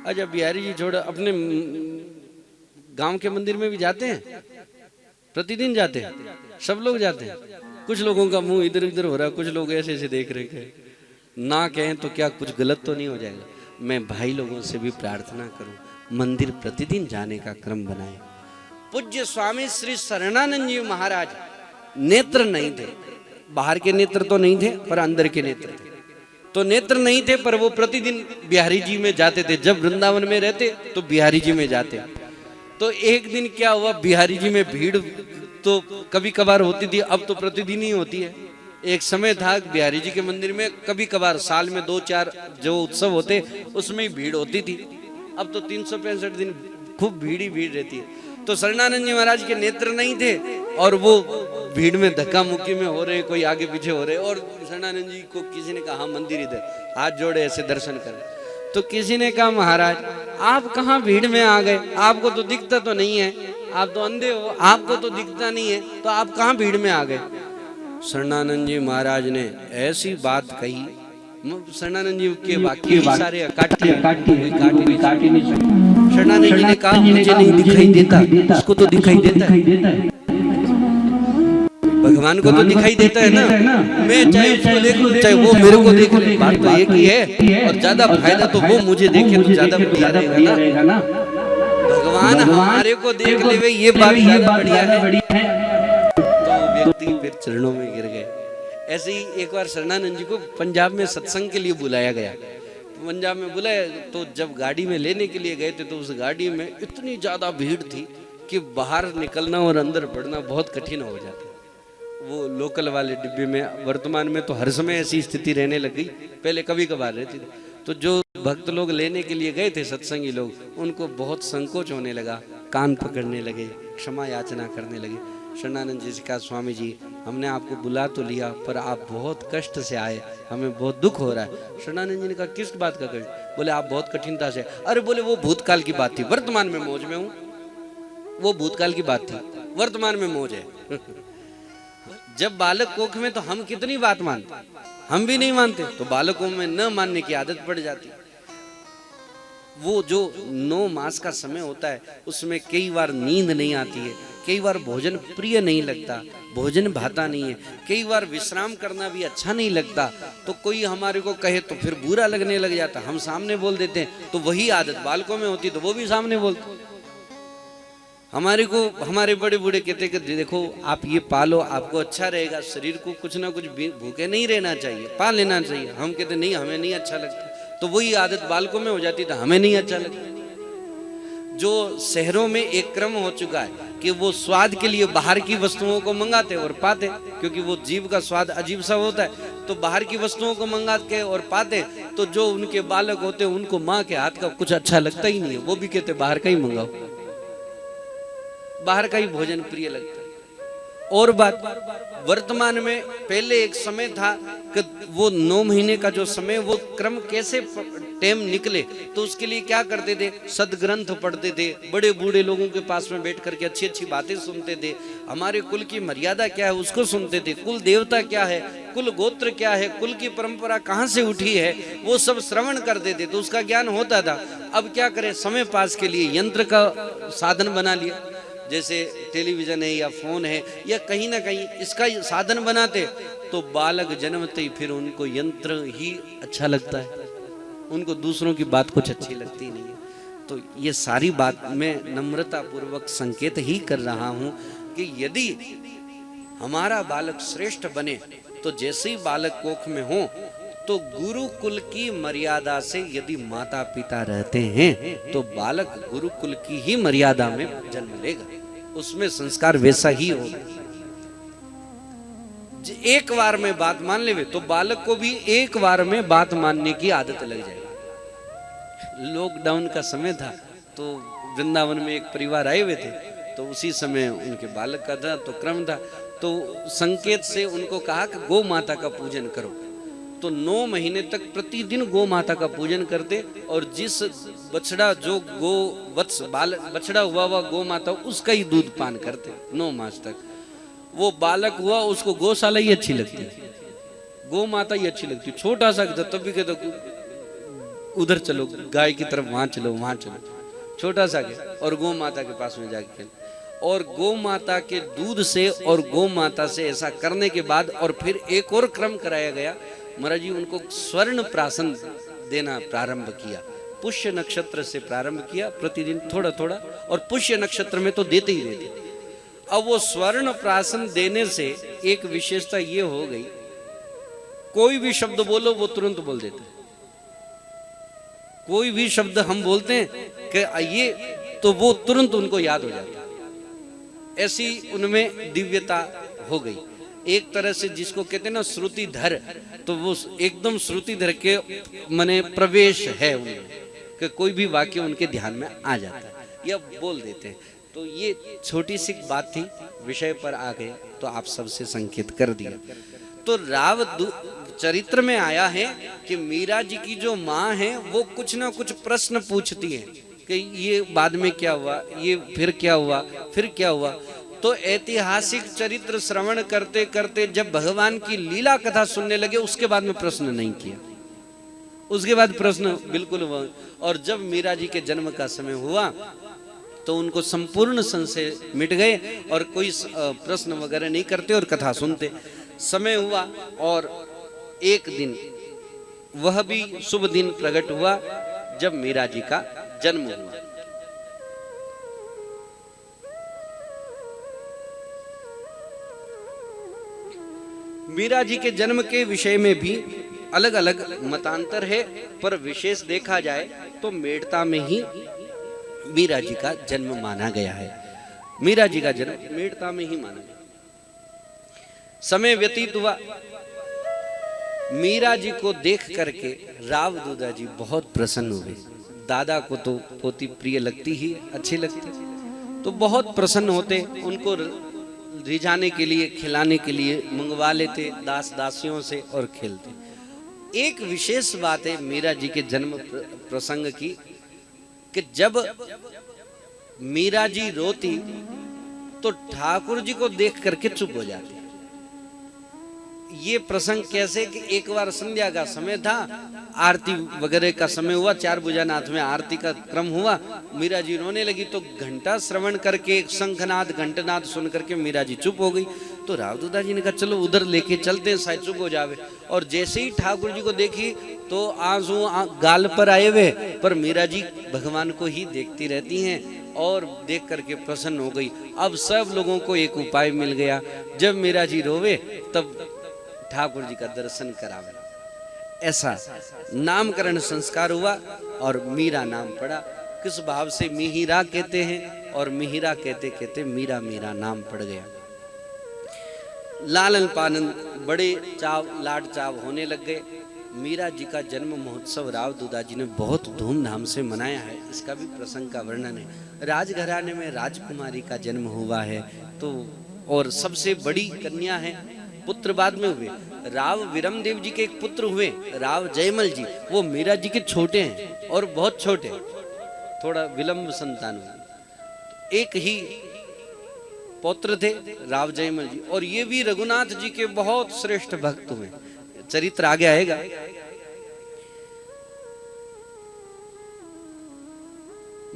अच्छा, बिहारी जी छोड़ अपने गांव के मंदिर में भी जाते हैं, प्रतिदिन जाते हैं, सब लोग जाते हैं। कुछ लोगों का मुंह इधर उधर हो रहा है, कुछ लोग ऐसे ऐसे देख रहे हैं, ना कहें तो क्या कुछ गलत तो नहीं हो जाएगा? मैं भाई लोगों से भी प्रार्थना करूं, मंदिर प्रतिदिन जाने का क्रम बनाएं। पूज्य स्वामी श्री शरणानंद जी महाराज नेत्र नहीं थे, बाहर के नेत्र तो नहीं थे पर अंदर के नेत्र थे। तो नेत्र नहीं थे पर वो प्रतिदिन बिहारी जी में जाते थे, जब वृंदावन में रहते तो बिहारी जी में जाते। तो एक दिन क्या हुआ, बिहारी जी में भीड़ तो कभी कभार होती थी, अब तो प्रतिदिन ही होती है। एक समय था बिहारी जी के मंदिर में कभी कभार साल में 2-4 जो उत्सव होते उसमें ही भीड़ होती थी, अब तो 365 दिन खूब भीड़ ही भीड़ रहती है। तो शरणानंद जी महाराज के नेत्र नहीं थे और वो भीड़ में धक्का मुक्की में हो रहे, कोई आगे पीछे हो रहे, और शरणानंद जी को किसी ने कहा मंदिर इधर, हाथ जोड़े ऐसे दर्शन करें। तो किसी ने कहा महाराज आप कहाँ भीड़ में आ गए, आपको तो दिखता तो नहीं है, आप तो अंधे हो, आपको तो दिखता नहीं है, तो आप कहाँ भीड़ में आ गए? शरणानंद जी महाराज ने ऐसी बात कही, शरणानंद जी के वाक्य सारे काटे नहीं। शरणानंद जी ने कहा मुझे नहीं दिखाई देता, उसको तो दिखाई देता है, भगवान को तो दिखाई देता है ना, मैं चाहे उसको देखूं चाहे वो मेरे को देख ले, बात तो एक ही है, और ज्यादा फायदा तो वो मुझे देखे तो ज्यादा बढ़िया रहेगा ना। भगवान हमारे को देख ले, ये बात ज्यादा बढ़िया है। तो व्यक्ति फिर चरणों में गिर गए। ऐसे ही एक बार शरणानंद जी को पंजाब में सत्संग के लिए बुलाया गया। पंजाब में बुलाया तो जब गाड़ी में लेने के लिए गए थे तो उस गाड़ी में इतनी ज्यादा भीड़ थी कि बाहर निकलना और अंदर बढ़ना बहुत कठिन हो जाता। वो लोकल वाले डिब्बे में वर्तमान में तो हर समय ऐसी स्थिति रहने लग गई, पहले कभी कभार रहती थी। तो जो भक्त लोग लेने के लिए गए थे, सत्संगी लोग, उनको बहुत संकोच होने लगा, कान पकड़ने लगे, क्षमा याचना करने लगे। शरणानंद जी से कहा स्वामी जी हमने आपको बुला तो लिया पर आप बहुत कष्ट से आए, हमें बहुत दुख हो रहा है। शरणानंद जी ने कहा किस बात का कष्ट? बोले आप बहुत कठिनता से। अरे बोले वो भूतकाल की बात थी, वर्तमान में मौज में हूँ। वो भूतकाल की बात थी, वर्तमान में मौज है। जब बालक कोख में तो हम कितनी बात मानते, हम भी नहीं मानते, तो बालकों में न मानने की आदत पड़ जाती। वो जो 9 मास का समय होता है उसमें कई बार नींद नहीं आती है, कई बार भोजन प्रिय नहीं लगता, भोजन भाता नहीं है, कई बार विश्राम करना भी अच्छा नहीं लगता। तो कोई हमारे को कहे तो फिर बुरा लगने लग जाता, हम सामने बोल देते हैं। तो वही आदत बालकों में होती तो वो भी सामने बोलते। हमारे को हमारे बड़े बूढ़े कहते कि देखो आप ये पालो, आपको अच्छा रहेगा, शरीर को कुछ ना कुछ भूखे नहीं रहना चाहिए, पा लेना चाहिए। हम कहते नहीं, हमें नहीं अच्छा लगता। तो वही आदत बालकों में हो जाती तो हमें नहीं अच्छा लगता। जो शहरों में एक क्रम हो चुका है कि वो स्वाद के लिए बाहर की वस्तुओं को मंगाते और पाते, क्योंकि वो जीव का स्वाद अजीब सा होता है, तो बाहर की वस्तुओं को मंगा के और पाते। तो जो उनके बालक होते हैं उनको माँ के हाथ का कुछ अच्छा लगता ही नहीं है, वो भी कहते बाहर का ही मंगाओ, बाहर का ही भोजन प्रिय लगता है। और बात वर्तमान में, पहले एक समय था कि वो 9 महीने का जो समय, वो क्रम कैसे टाइम निकले, तो उसके लिए क्या करते थे, सदग्रंथ पढ़ते थे, बड़े बूढ़े लोगों के पास में बैठ करके अच्छी अच्छी बातें सुनते थे, हमारे कुल की मर्यादा क्या है उसको सुनते थे, कुल देवता क्या है, कुल गोत्र क्या है, कुल की परंपरा कहाँ से उठी है, वो सब श्रवण करते थे, तो उसका ज्ञान होता था। अब क्या करें, समय पास के लिए यंत्र का साधन बना लिया, जैसे टेलीविजन है या फोन है या कहीं ना कहीं इसका साधन बनाते, तो बालक जन्मते ही फिर उनको यंत्र ही अच्छा लगता है, उनको दूसरों की बात कुछ अच्छी लगती नहीं है। तो ये सारी बात मैं नम्रता पूर्वक संकेत ही कर रहा हूं कि यदि हमारा बालक श्रेष्ठ बने तो जैसे ही बालक कोख में हो तो गुरुकुल की मर्यादा से यदि माता पिता रहते हैं तो बालक गुरुकुल की ही मर्यादा में जन्म लेगा, उसमें संस्कार वैसा ही होगा। एक बार में बात मान ले तो बालक को भी एक बार में बात मानने की आदत लग जाएगी। लॉकडाउन का समय था तो वृंदावन में एक परिवार आए हुए थे, तो उसी समय उनके बालक का था तो क्रम था, तो संकेत से उनको कहा कि गौ माता का पूजन करो। तो 9 महीने तक प्रतिदिन गौ माता का पूजन करते और जिस बछड़ा जो गो वत्स बालक बछड़ा हुआ गौ माता उसका ही दूध पान करते 9 मास तक। वो बालक हुआ उसको गौशाला ही अच्छी लगती, गौ माता ही अच्छी लगती, छोटा सा तब भी कहते उधर चलो गाय की तरफ, वहां चलो वहां चलो, छोटा सा गया और गौ माता के पास में जाके खेल। और गौ माता के दूध से और गौ माता से ऐसा करने के बाद और फिर एक और क्रम कराया गया, महाराज जी उनको स्वर्ण प्राशन देना प्रारंभ किया। पुष्य नक्षत्र से प्रारंभ किया, प्रतिदिन थोड़ा थोड़ा, और पुष्य नक्षत्र में तो देते ही देते। अब वो स्वर्ण प्राशन देने से एक विशेषता ये हो गई, कोई भी शब्द बोलो वो तुरंत बोल देते, कोई भी शब्द हम बोलते हैं कि ये, तो वो तुरंत उनको याद हो जाता, ऐसी उनमें दिव्यता हो गई। एक तरह से जिसको कहते हैं ना श्रुतिधर, तो वो एकदम श्रुतिधर के मने प्रवेश है उनमें कि कोई भी वाक्य उनके ध्यान में आ जाता है या बोल देते हैं। तो ये छोटी सी बात थी, विषय पर आ गए तो आप सबसे संकेत कर दिया। तो राव चरित्र में आया है कि मीरा जी की जो माँ है वो कुछ ना कुछ प्रश्न पूछती है कि ये बाद में क्या हुआ, ये फिर क्या हुआ, फिर क्या हुआ। तो ऐतिहासिक चरित्र श्रवण करते करते जब भगवान की लीला कथा सुनने लगे उसके बाद में प्रश्न नहीं किया, उसके बाद प्रश्न बिल्कुल हुआ। और जब मीरा जी के जन्म का समय हुआ तो उनको संपूर्ण संशय मिट गए और कोई प्रश्न वगैरह नहीं करते और कथा सुनते। समय हुआ और एक दिन वह भी शुभ दिन प्रकट हुआ जब मीरा जी का जन्म हुआ। मीरा जी के जन्म के विषय में भी अलग अलग मतांतर है, पर विशेष देखा जाए तो मेड़ता में ही मीरा जी का जन्म माना गया है। मीरा जी का जन्म मेड़ता में ही माना गया। समय व्यतीत हुआ, मीरा जी को देख करके राव दूधा जी बहुत प्रसन्न हुए। दादा को तो पोती प्रिय लगती ही, अच्छी लगती, तो बहुत प्रसन्न होते, उनको रिझाने के लिए खिलाने के लिए मंगवा लेते दास दासियों से और खेलते। एक विशेष बात है मीरा जी के जन्म प्रसंग की कि जब मीरा जी रोती तो ठाकुर जी को देख करके चुप हो जाती, ये प्रसंग कैसे कि एक बार संध्या का समय था, आरती वगैरह का समय हुआ, 4 भुजानाथ में आरती का क्रम हुआ, मीरा जी रोने लगी तो घंटा श्रवण करके एक शंखनाद घंटनाद सुन करके मीरा जी चुप हो गई। तो रावदूता जी ने कहा चलो उधर लेके चलते हैं, शायद चुप हो जावे। और जैसे ही ठाकुर जी को देखी तो आंसू गाल पर आए हुए, पर मीरा जी भगवान को ही देखती रहती हैं और देख करके प्रसन्न हो गई। अब सब लोगों को एक उपाय मिल गया, जब मीरा जी रोवे तब ठाकुर जी का दर्शन करावे। ऐसा नामकरण संस्कार हुआ और मीरा नाम पड़ा। किस भाव से मिहिरा कहते हैं, और मिहिरा कहते कहते मीरा मीरा नाम पड़ गया। लालन पालन बड़े चाव लाड चाव होने लग गए। मीरा जी का जन्म महोत्सव रावदूता जी ने बहुत धूमधाम से मनाया है, इसका भी प्रसंग का वर्णन है। राजघराने में राजकुमारी का जन्म हुआ है, तो और सबसे बड़ी कन्या है। पुत्र बाद में हुए, राव विरमदेव जी के एक पुत्र हुए राव जयमल जी, वो मीरा जी के छोटे हैं और बहुत छोटे, थोड़ा विलंब संतान हुए। एक ही पौत्र थे राव जयमल जी, और ये भी रघुनाथ जी के बहुत श्रेष्ठ भक्त हुए। चरित्र आगे आएगा।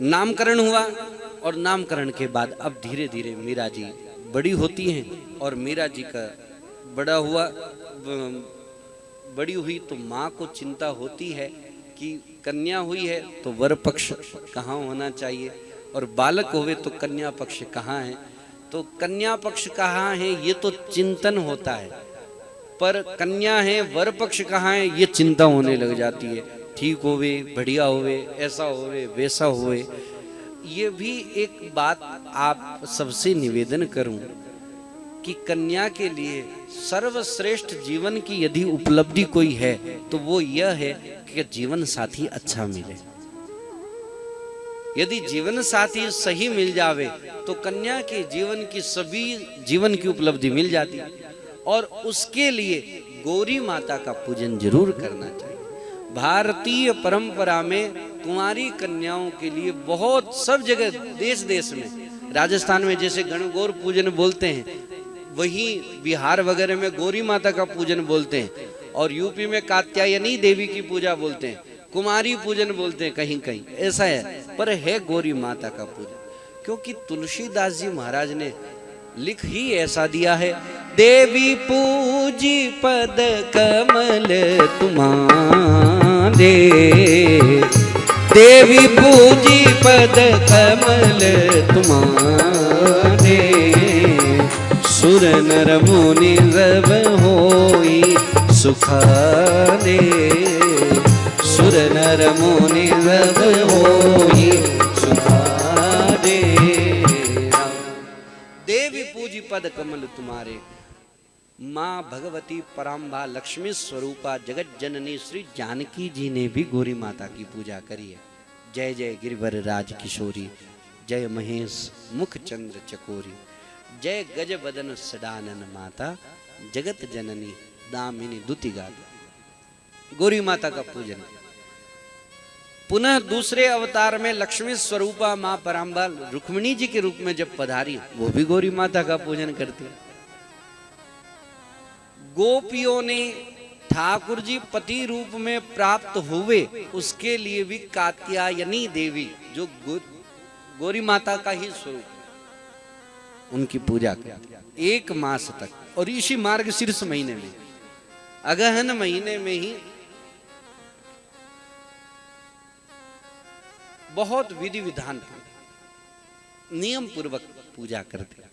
नामकरण हुआ और नामकरण के बाद अब धीरे धीरे मीरा जी बड़ी होती हैं, और मीरा जी का बड़ा हुआ, बड़ी हुई तो माँ को चिंता होती है कि कन्या हुई है तो वर पक्ष कहाँ होना चाहिए, और बालक हुए तो कन्या पक्ष कहाँ है। तो कन्या पक्ष कहाँ है ये तो चिंतन होता है, पर कन्या है वर पक्ष कहाँ है ये चिंता होने लग जाती है। ठीक होवे, बढ़िया होवे, ऐसा होवे, वैसा होवे। ये भी एक बात आप सबसे निवेदन करूं कि कन्या के लिए सर्वश्रेष्ठ जीवन की यदि उपलब्धि कोई है तो वो यह है कि जीवन साथी अच्छा मिले। यदि जीवन साथी सही मिल जावे तो कन्या के जीवन की सभी जीवन की उपलब्धि मिल जाती है, और उसके लिए गौरी माता का पूजन जरूर करना चाहिए। भारतीय परंपरा में कुंवारी कन्याओं के लिए बहुत सब जगह देश देश में, राजस्थान में जैसे गणगौर पूजन बोलते हैं, वहीं बिहार वगैरह में गौरी माता का पूजन बोलते हैं, और यूपी में कात्यायनी देवी की पूजा बोलते हैं, कुमारी पूजन बोलते हैं कहीं कहीं, ऐसा है। पर है गौरी माता का पूजन, क्योंकि तुलसीदास जी महाराज ने लिख ही ऐसा दिया है, देवी पूजी पद कमल तुम्हारे, देवी पूजी पद कमल तुम्हारे, सुर नर मुनि रव होई सुखारे, सुर नर मुनि रव होई सुखारे। देवी पूजी पद कमल तुम्हारे। माँ भगवती पराम्बा लक्ष्मी स्वरूपा जगत जननी श्री जानकी जी ने भी गौरी माता की पूजा करी है। जय जय गिरिवर राज किशोरी, जय महेश मुख चंद्र चकोरी, जय गज बदन सडानन माता, जगत जननी दामिनी दुति गाता। गौरी माता का पूजन। पुनः दूसरे अवतार में लक्ष्मी स्वरूपा माँ पराम्बा रुक्मिणी जी के रूप में जब पधारी, वो भी गौरी माता का पूजन करती। गोपियों ने ठाकुर जी पति रूप में प्राप्त हुए, उसके लिए भी कात्यायनी देवी जो गौरी माता का ही स्वरूप, उनकी पूजा करती 1 मास तक। और इसी मार्गशीर्ष महीने में, अगहन महीने में ही बहुत विधि विधान नियम पूर्वक पूजा करते।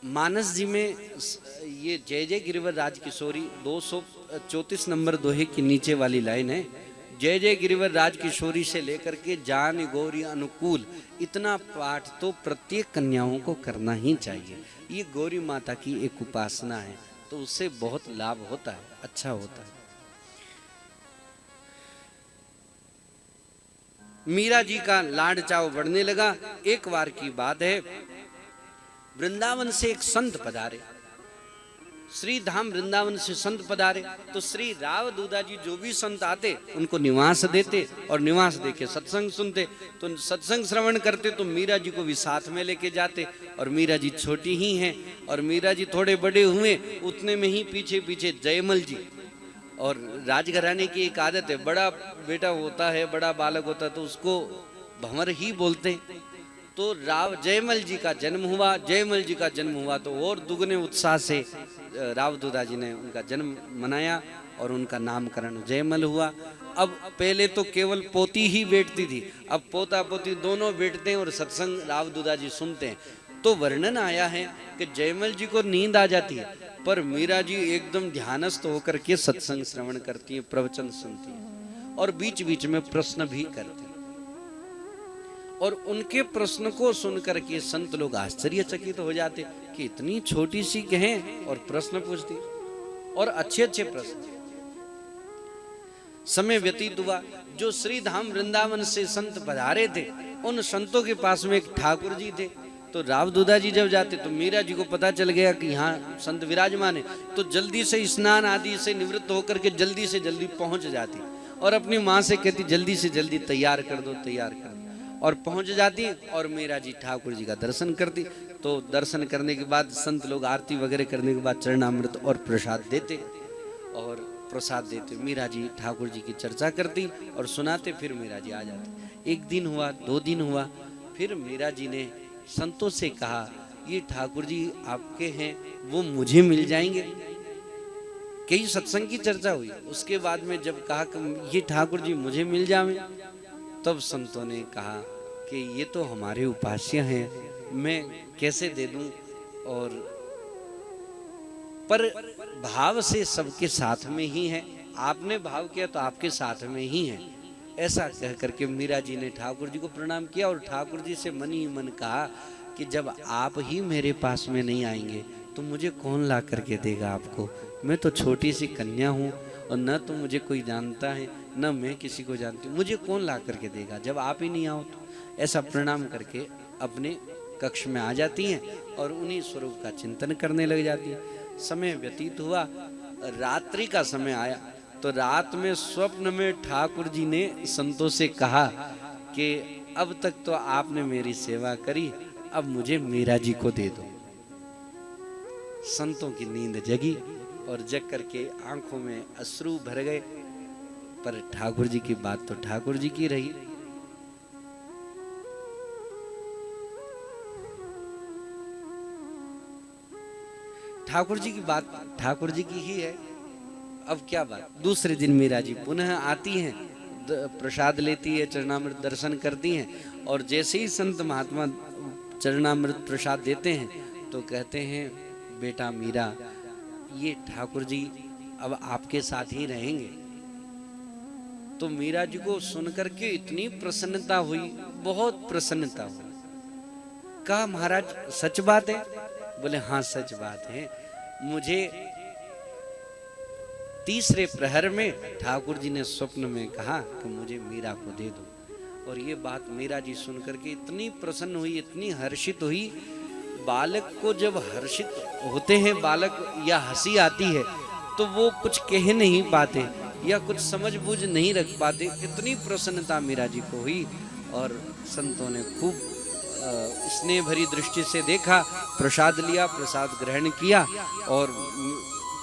मानस जी में ये जय जय गिरिवर राज किशोरी 234 नंबर दोहे की नीचे वाली लाइन है, जय जय गिरिवर राज किशोरी से लेकर के जान गौरी अनुकूल, इतना पाठ तो प्रत्येक कन्याओं को करना ही चाहिए। ये गौरी माता की एक उपासना है, तो उससे बहुत लाभ होता है, अच्छा होता है। मीरा जी का लाड चाव बढ़ने लगा। एक बार की बात है, वृंदावन से एक संत पधारे। श्री धाम वृंदावन से संत पधारे तो श्री राव दूधा जी जो भी संत आते उनको निवास देते और निवास देके सत्संग सुनते। तो सत्संग श्रवण करते तो मीरा जी को भी साथ में लेके जाते। और मीरा जी छोटी ही हैं और मीरा जी थोड़े बड़े हुए उतने में ही पीछे पीछे जयमल जी। और राजघराने की एक आदत है, बड़ा बेटा होता है, बड़ा बालक होता है तो उसको भंवर ही बोलते। तो राव जयमल जी का जन्म हुआ। जयमल जी का जन्म हुआ तो और दुगने उत्साह से राव दूधा जी ने उनका जन्म मनाया और उनका नामकरण जयमल हुआ। अब पहले तो केवल पोती ही बैठती थी, अब पोता पोती दोनों बैठते हैं और सत्संग राव दूधा जी सुनते हैं। तो वर्णन आया है कि जयमल जी को नींद आ जाती है पर मीरा जी एकदम ध्यानस्थ होकर के सत्संग श्रवण करती है, प्रवचन सुनती है और बीच बीच में प्रश्न भी करती है। और उनके प्रश्न को सुनकर के संत लोग आश्चर्यचकित हो जाते कि इतनी छोटी सी कहें और प्रश्न पूछती और अच्छे अच्छे प्रश्न। समय व्यतीत हुआ, जो श्री धाम वृंदावन से संत पधारे थे उन संतों के पास में एक ठाकुर जी थे। तो राव दूधा जी जब जाते तो मीरा जी को पता चल गया कि यहाँ संत विराजमान है, तो जल्दी से स्नान आदि से निवृत्त होकर के जल्दी से जल्दी पहुंच जाती और अपनी माँ से कहती जल्दी से जल्दी तैयार कर दो, तैयार कर दो। और पहुंच जाती और मीरा जी ठाकुर जी का दर्शन करती। तो दर्शन करने के बाद संत लोग आरती वगैरह करने के बाद चरणामृत और प्रसाद देते और प्रसाद देते। मीरा जी ठाकुर जी की चर्चा करती और सुनाते, फिर मीरा जी आ जाती। एक दिन हुआ, 2 दिन हुआ, फिर मीरा जी ने संतों से कहा ये ठाकुर जी आपके हैं, वो मुझे मिल जाएंगे। कई सत्संग की चर्चा हुई, उसके बाद में जब कहा कि ये ठाकुर जी मुझे मिल जावे, तब संतों ने कहा कि ये तो हमारे उपास्य हैं, मैं कैसे दे दूं। और पर भाव से सबके साथ में ही है, आपने भाव किया तो आपके साथ में ही है। ऐसा कह करके मीरा जी ने ठाकुर जी को प्रणाम किया और ठाकुर जी से मन ही मन कहा कि जब आप ही मेरे पास में नहीं आएंगे तो मुझे कौन ला करके देगा आपको। मैं तो छोटी सी कन्या हूँ और न तो मुझे कोई जानता है न मैं किसी को जानती हूँ, मुझे कौन ला करके देगा जब आप ही नहीं आओ तो। ऐसा प्रणाम करके अपने कक्ष में आ जाती हैं और उन्हीं स्वरूप का चिंतन करने लग जाती हैं। समय व्यतीत हुआ, रात्रि का समय आया तो रात में स्वप्न में ठाकुर जी ने संतों से कहा कि अब तक तो आपने मेरी सेवा करी, अब मुझे मीरा जी को दे दो। संतों की नींद जगी और जग करके आंखों में अश्रु भर गए, पर ठाकुर जी की बात तो ठाकुर जी की रही। ठाकुर जी की बात ठाकुर जी की ही है। अब क्या बात, दूसरे दिन मीरा जी पुनः आती हैं, प्रसाद लेती है, चरणामृत दर्शन करती हैं और जैसे ही संत महात्मा चरणामृत प्रसाद देते हैं तो कहते हैं बेटा मीरा, ये ठाकुर जी अब आपके साथ ही रहेंगे। तो मीरा जी को सुनकर के इतनी प्रसन्नता हुई, बहुत प्रसन्नता हुई। कहा महाराज सच बात है? बोले हाँ सच बात है। मुझे तीसरे प्रहर में ठाकुर जी ने स्वप्न में कहा कि मुझे मीरा को दे दो। और ये बात मीरा जी सुनकर के इतनी प्रसन्न हुई, इतनी हर्षित हुई। बालक को जब हर्षित होते हैं बालक या हंसी आती है तो वो कुछ कह नहीं पाते या कुछ समझ बूझ नहीं रख पाते। इतनी प्रसन्नता मीरा जी को हुई और संतों ने खूब स्नेह भरी दृष्टि से देखा, प्रसाद लिया, प्रसाद ग्रहण किया और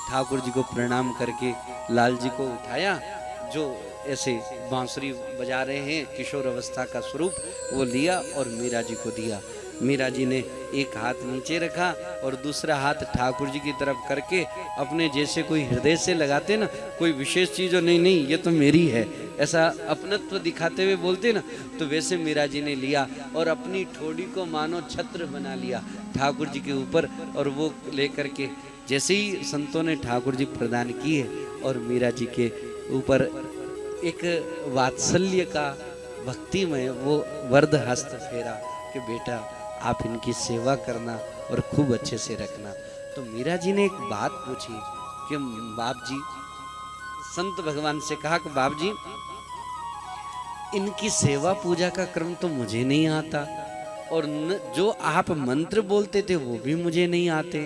ठाकुर जी को प्रणाम करके लाल जी को उठाया, जो ऐसे बांसुरी बजा रहे हैं, किशोर अवस्था का स्वरूप, वो लिया और मीरा जी को दिया। मीरा जी ने एक हाथ नीचे रखा और दूसरा हाथ ठाकुर जी की तरफ करके अपने जैसे कोई हृदय से लगाते ना, कोई विशेष चीज हो, नहीं नहीं ये तो मेरी है, ऐसा अपनत्व दिखाते हुए बोलते ना, तो वैसे मीरा जी ने लिया और अपनी ठोड़ी को मानो छत्र बना लिया ठाकुर जी के ऊपर। और वो लेकर के जैसे ही संतों ने ठाकुर जी प्रदान किए और मीरा जी के ऊपर एक वात्सल्य का भक्तिमय वो वर्ध हस्त फेरा कि बेटा आप इनकी सेवा करना और खूब अच्छे से रखना। तो मीरा जी ने एक बात पूछी कि बाप जी, संत भगवान से कहा कि बाप जी इनकी सेवा पूजा का क्रम तो मुझे नहीं आता और जो आप मंत्र बोलते थे वो भी मुझे नहीं आते,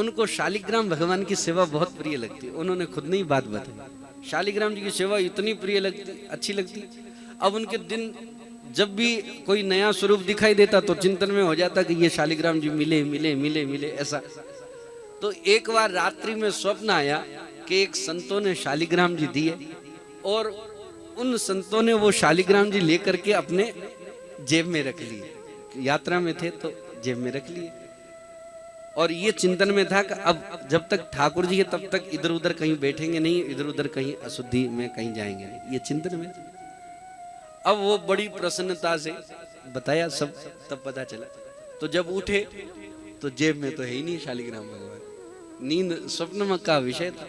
उनको शालिग्राम भगवान की सेवा बहुत प्रिय लगती है। उन्होंने खुद नहीं बात बताई, शालिग्राम जी की सेवा इतनी प्रिय लगती, अच्छी लगती। अब उनके दिन जब भी कोई नया स्वरूप दिखाई देता तो चिंतन में हो जाता कि ये शालिग्राम जी मिले मिले मिले मिले ऐसा। तो एक बार रात्रि में स्वप्न आया कि एक संतों ने शालिग्राम जी दिए और उन संतों ने वो शालिग्राम जी लेकर के अपने जेब में रख लिए। यात्रा में थे तो जेब में रख लिए। और ये चिंतन में था कि अब जब तक ठाकुर जी है तब तक इधर उधर कहीं बैठेंगे नहीं, इधर उधर कहीं अशुद्धि में कहीं जाएंगे नहीं, ये चिंतन में था। अब वो बड़ी प्रसन्नता से बताया सब, तब पता चला। तो जब उठे तो जेब में तो है ही नहीं शालिग्राम भगवान। नींद स्वप्न का विषय था।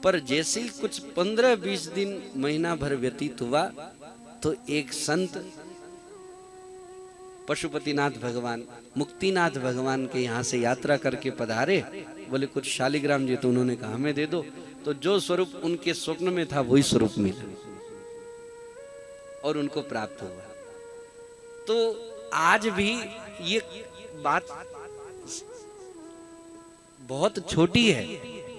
पर जैसे ही कुछ 15-20 दिन महीना भर व्यतीत हुआ तो एक संत पशुपतिनाथ भगवान, मुक्तिनाथ भगवान के यहाँ से यात्रा करके पधारे। बोले कुछ शालिग्राम जी, तो उन्होंने कहा हमें दे दो। तो जो स्वरूप उनके स्वप्न में था वही स्वरूप मिला और उनको प्राप्त हुआ। तो आज भी ये बात बहुत छोटी है,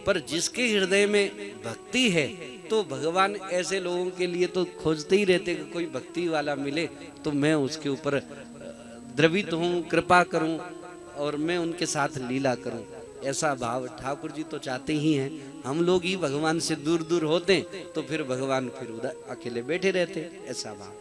पर जिसके हृदय में भक्ति है तो भगवान ऐसे लोगों के लिए तो खोजते ही रहते कि कोई भक्ति वाला मिले तो मैं उसके ऊपर द्रवित हूँ, कृपा करूँ और मैं उनके साथ लीला करूँ। ऐसा भाव ठाकुर जी तो चाहते ही हैं। हम लोग ही भगवान से दूर दूर होते तो फिर भगवान फिर उधर अकेले बैठे रहते। ऐसा भाव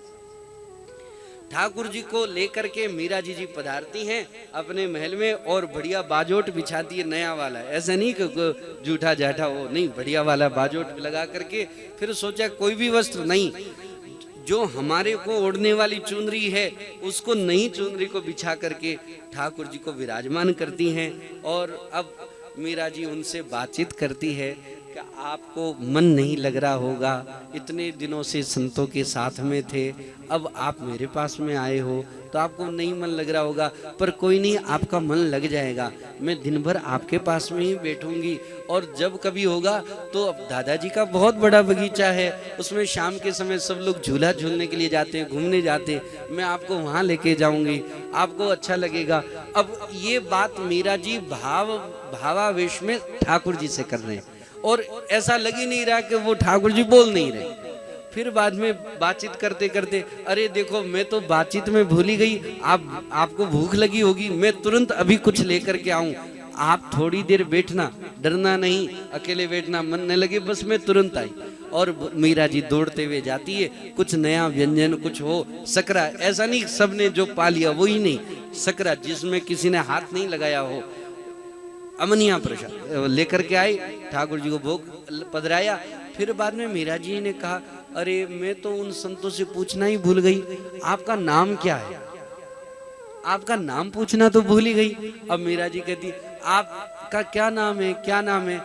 ठाकुर जी को लेकर के मीरा जी पधारती हैं अपने महल में और बढ़िया बाजोट बिछाती है, नया वाला। ऐसा नहीं कि जूठा जाठा हो, नहीं, बढ़िया वाला बाजोट लगा करके फिर सोचा कोई भी वस्त्र नहीं, जो हमारे को ओढ़ने वाली चुनरी है उसको नई चुनरी को बिछा करके ठाकुर जी को विराजमान करती हैं। और अब मीरा जी उनसे बातचीत करती है कि आपको मन नहीं लग रहा होगा, इतने दिनों से संतों के साथ में थे, अब आप मेरे पास में आए हो तो आपको नहीं मन लग रहा होगा, पर कोई नहीं, आपका मन लग जाएगा। मैं दिन भर आपके पास में ही बैठूंगी और जब कभी होगा तो अब दादाजी का बहुत बड़ा बगीचा है, उसमें शाम के समय सब लोग झूला झूलने के लिए जाते हैं, घूमने जाते हैं, मैं आपको वहाँ लेके जाऊंगी, आपको अच्छा लगेगा। अब ये बात मीरा जी भावावेश में ठाकुर जी से कर रहे हैं और ऐसा लग ही नहीं रहा कि वो ठाकुर जी बोल नहीं रहे। फिर बाद में बातचीत करते करते, अरे देखो मैं तो बातचीत में भूल ही गई, आपको भूख लगी होगी, मैं तुरंत अभी कुछ लेकर के आऊं, आप थोड़ी देर बैठना, डरना नहीं, अकेले बैठना, मन न लगे, बस मैं तुरंत आई। और मीरा जी दौड़ते हुए जाती है, कुछ नया व्यंजन कुछ हो, सकरा, ऐसा नहीं सबने जो पा लिया वही नहीं, सकरा जिसमें किसी ने हाथ नहीं लगाया हो, अमनिया प्रसाद लेकर के आई, ठाकुर जी को भोग पधराया। फिर बाद में मीरा जी ने कहा, अरे मैं तो उन संतों से पूछना ही भूल गई, आपका नाम क्या है? आपका नाम पूछना तो भूल ही गई। अब मीरा जी कहती, आपका क्या नाम है, क्या नाम है?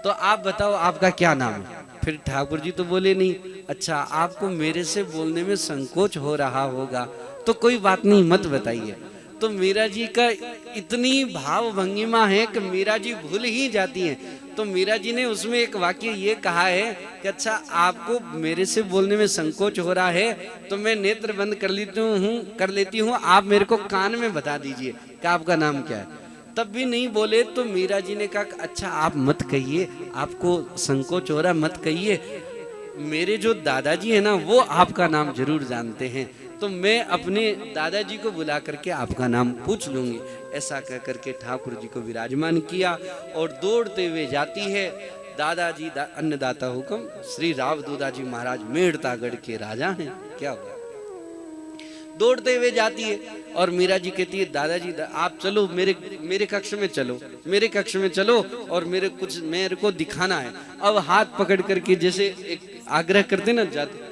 तो आप बताओ आपका क्या नाम है? फिर ठाकुर जी तो बोले नहीं, अच्छा आपको मेरे से बोलने में संकोच हो रहा होगा तो कोई बात नहीं, मत बताइए। तो मीरा जी का इतनी भाव भंगिमा है कि मीरा जी भूल ही जाती हैं। तो मीरा जी ने उसमें एक वाक्य ये कहा है कि अच्छा आपको मेरे से बोलने में संकोच हो रहा है तो मैं नेत्र बंद कर लेती हूँ, आप मेरे को कान में बता दीजिए कि आपका नाम क्या है। तब भी नहीं बोले तो मीरा जी ने कहा, अच्छा आप मत कहिए, आपको संकोच हो रहा, मत कहिए, मेरे जो दादाजी है ना वो आपका नाम जरूर जानते हैं, तो मैं अपने दादाजी को बुला करके आपका नाम पूछ लूंगी। ऐसा कह करके ठाकुर जी को विराजमान किया और दौड़ते हुए जाती है। दादाजी अन्नदाता हुक्म श्री राव दूदाजी महाराज मेड़तागढ़ के राजा हैं। क्या हुआ? दौड़ते हुए जाती है और मीरा जी कहती है, दादाजी आप चलो, मेरे कक्ष में चलो, मेरे कक्ष में चलो और मेरे को दिखाना है। अब हाथ पकड़ करके जैसे एक आग्रह करते ना जाते,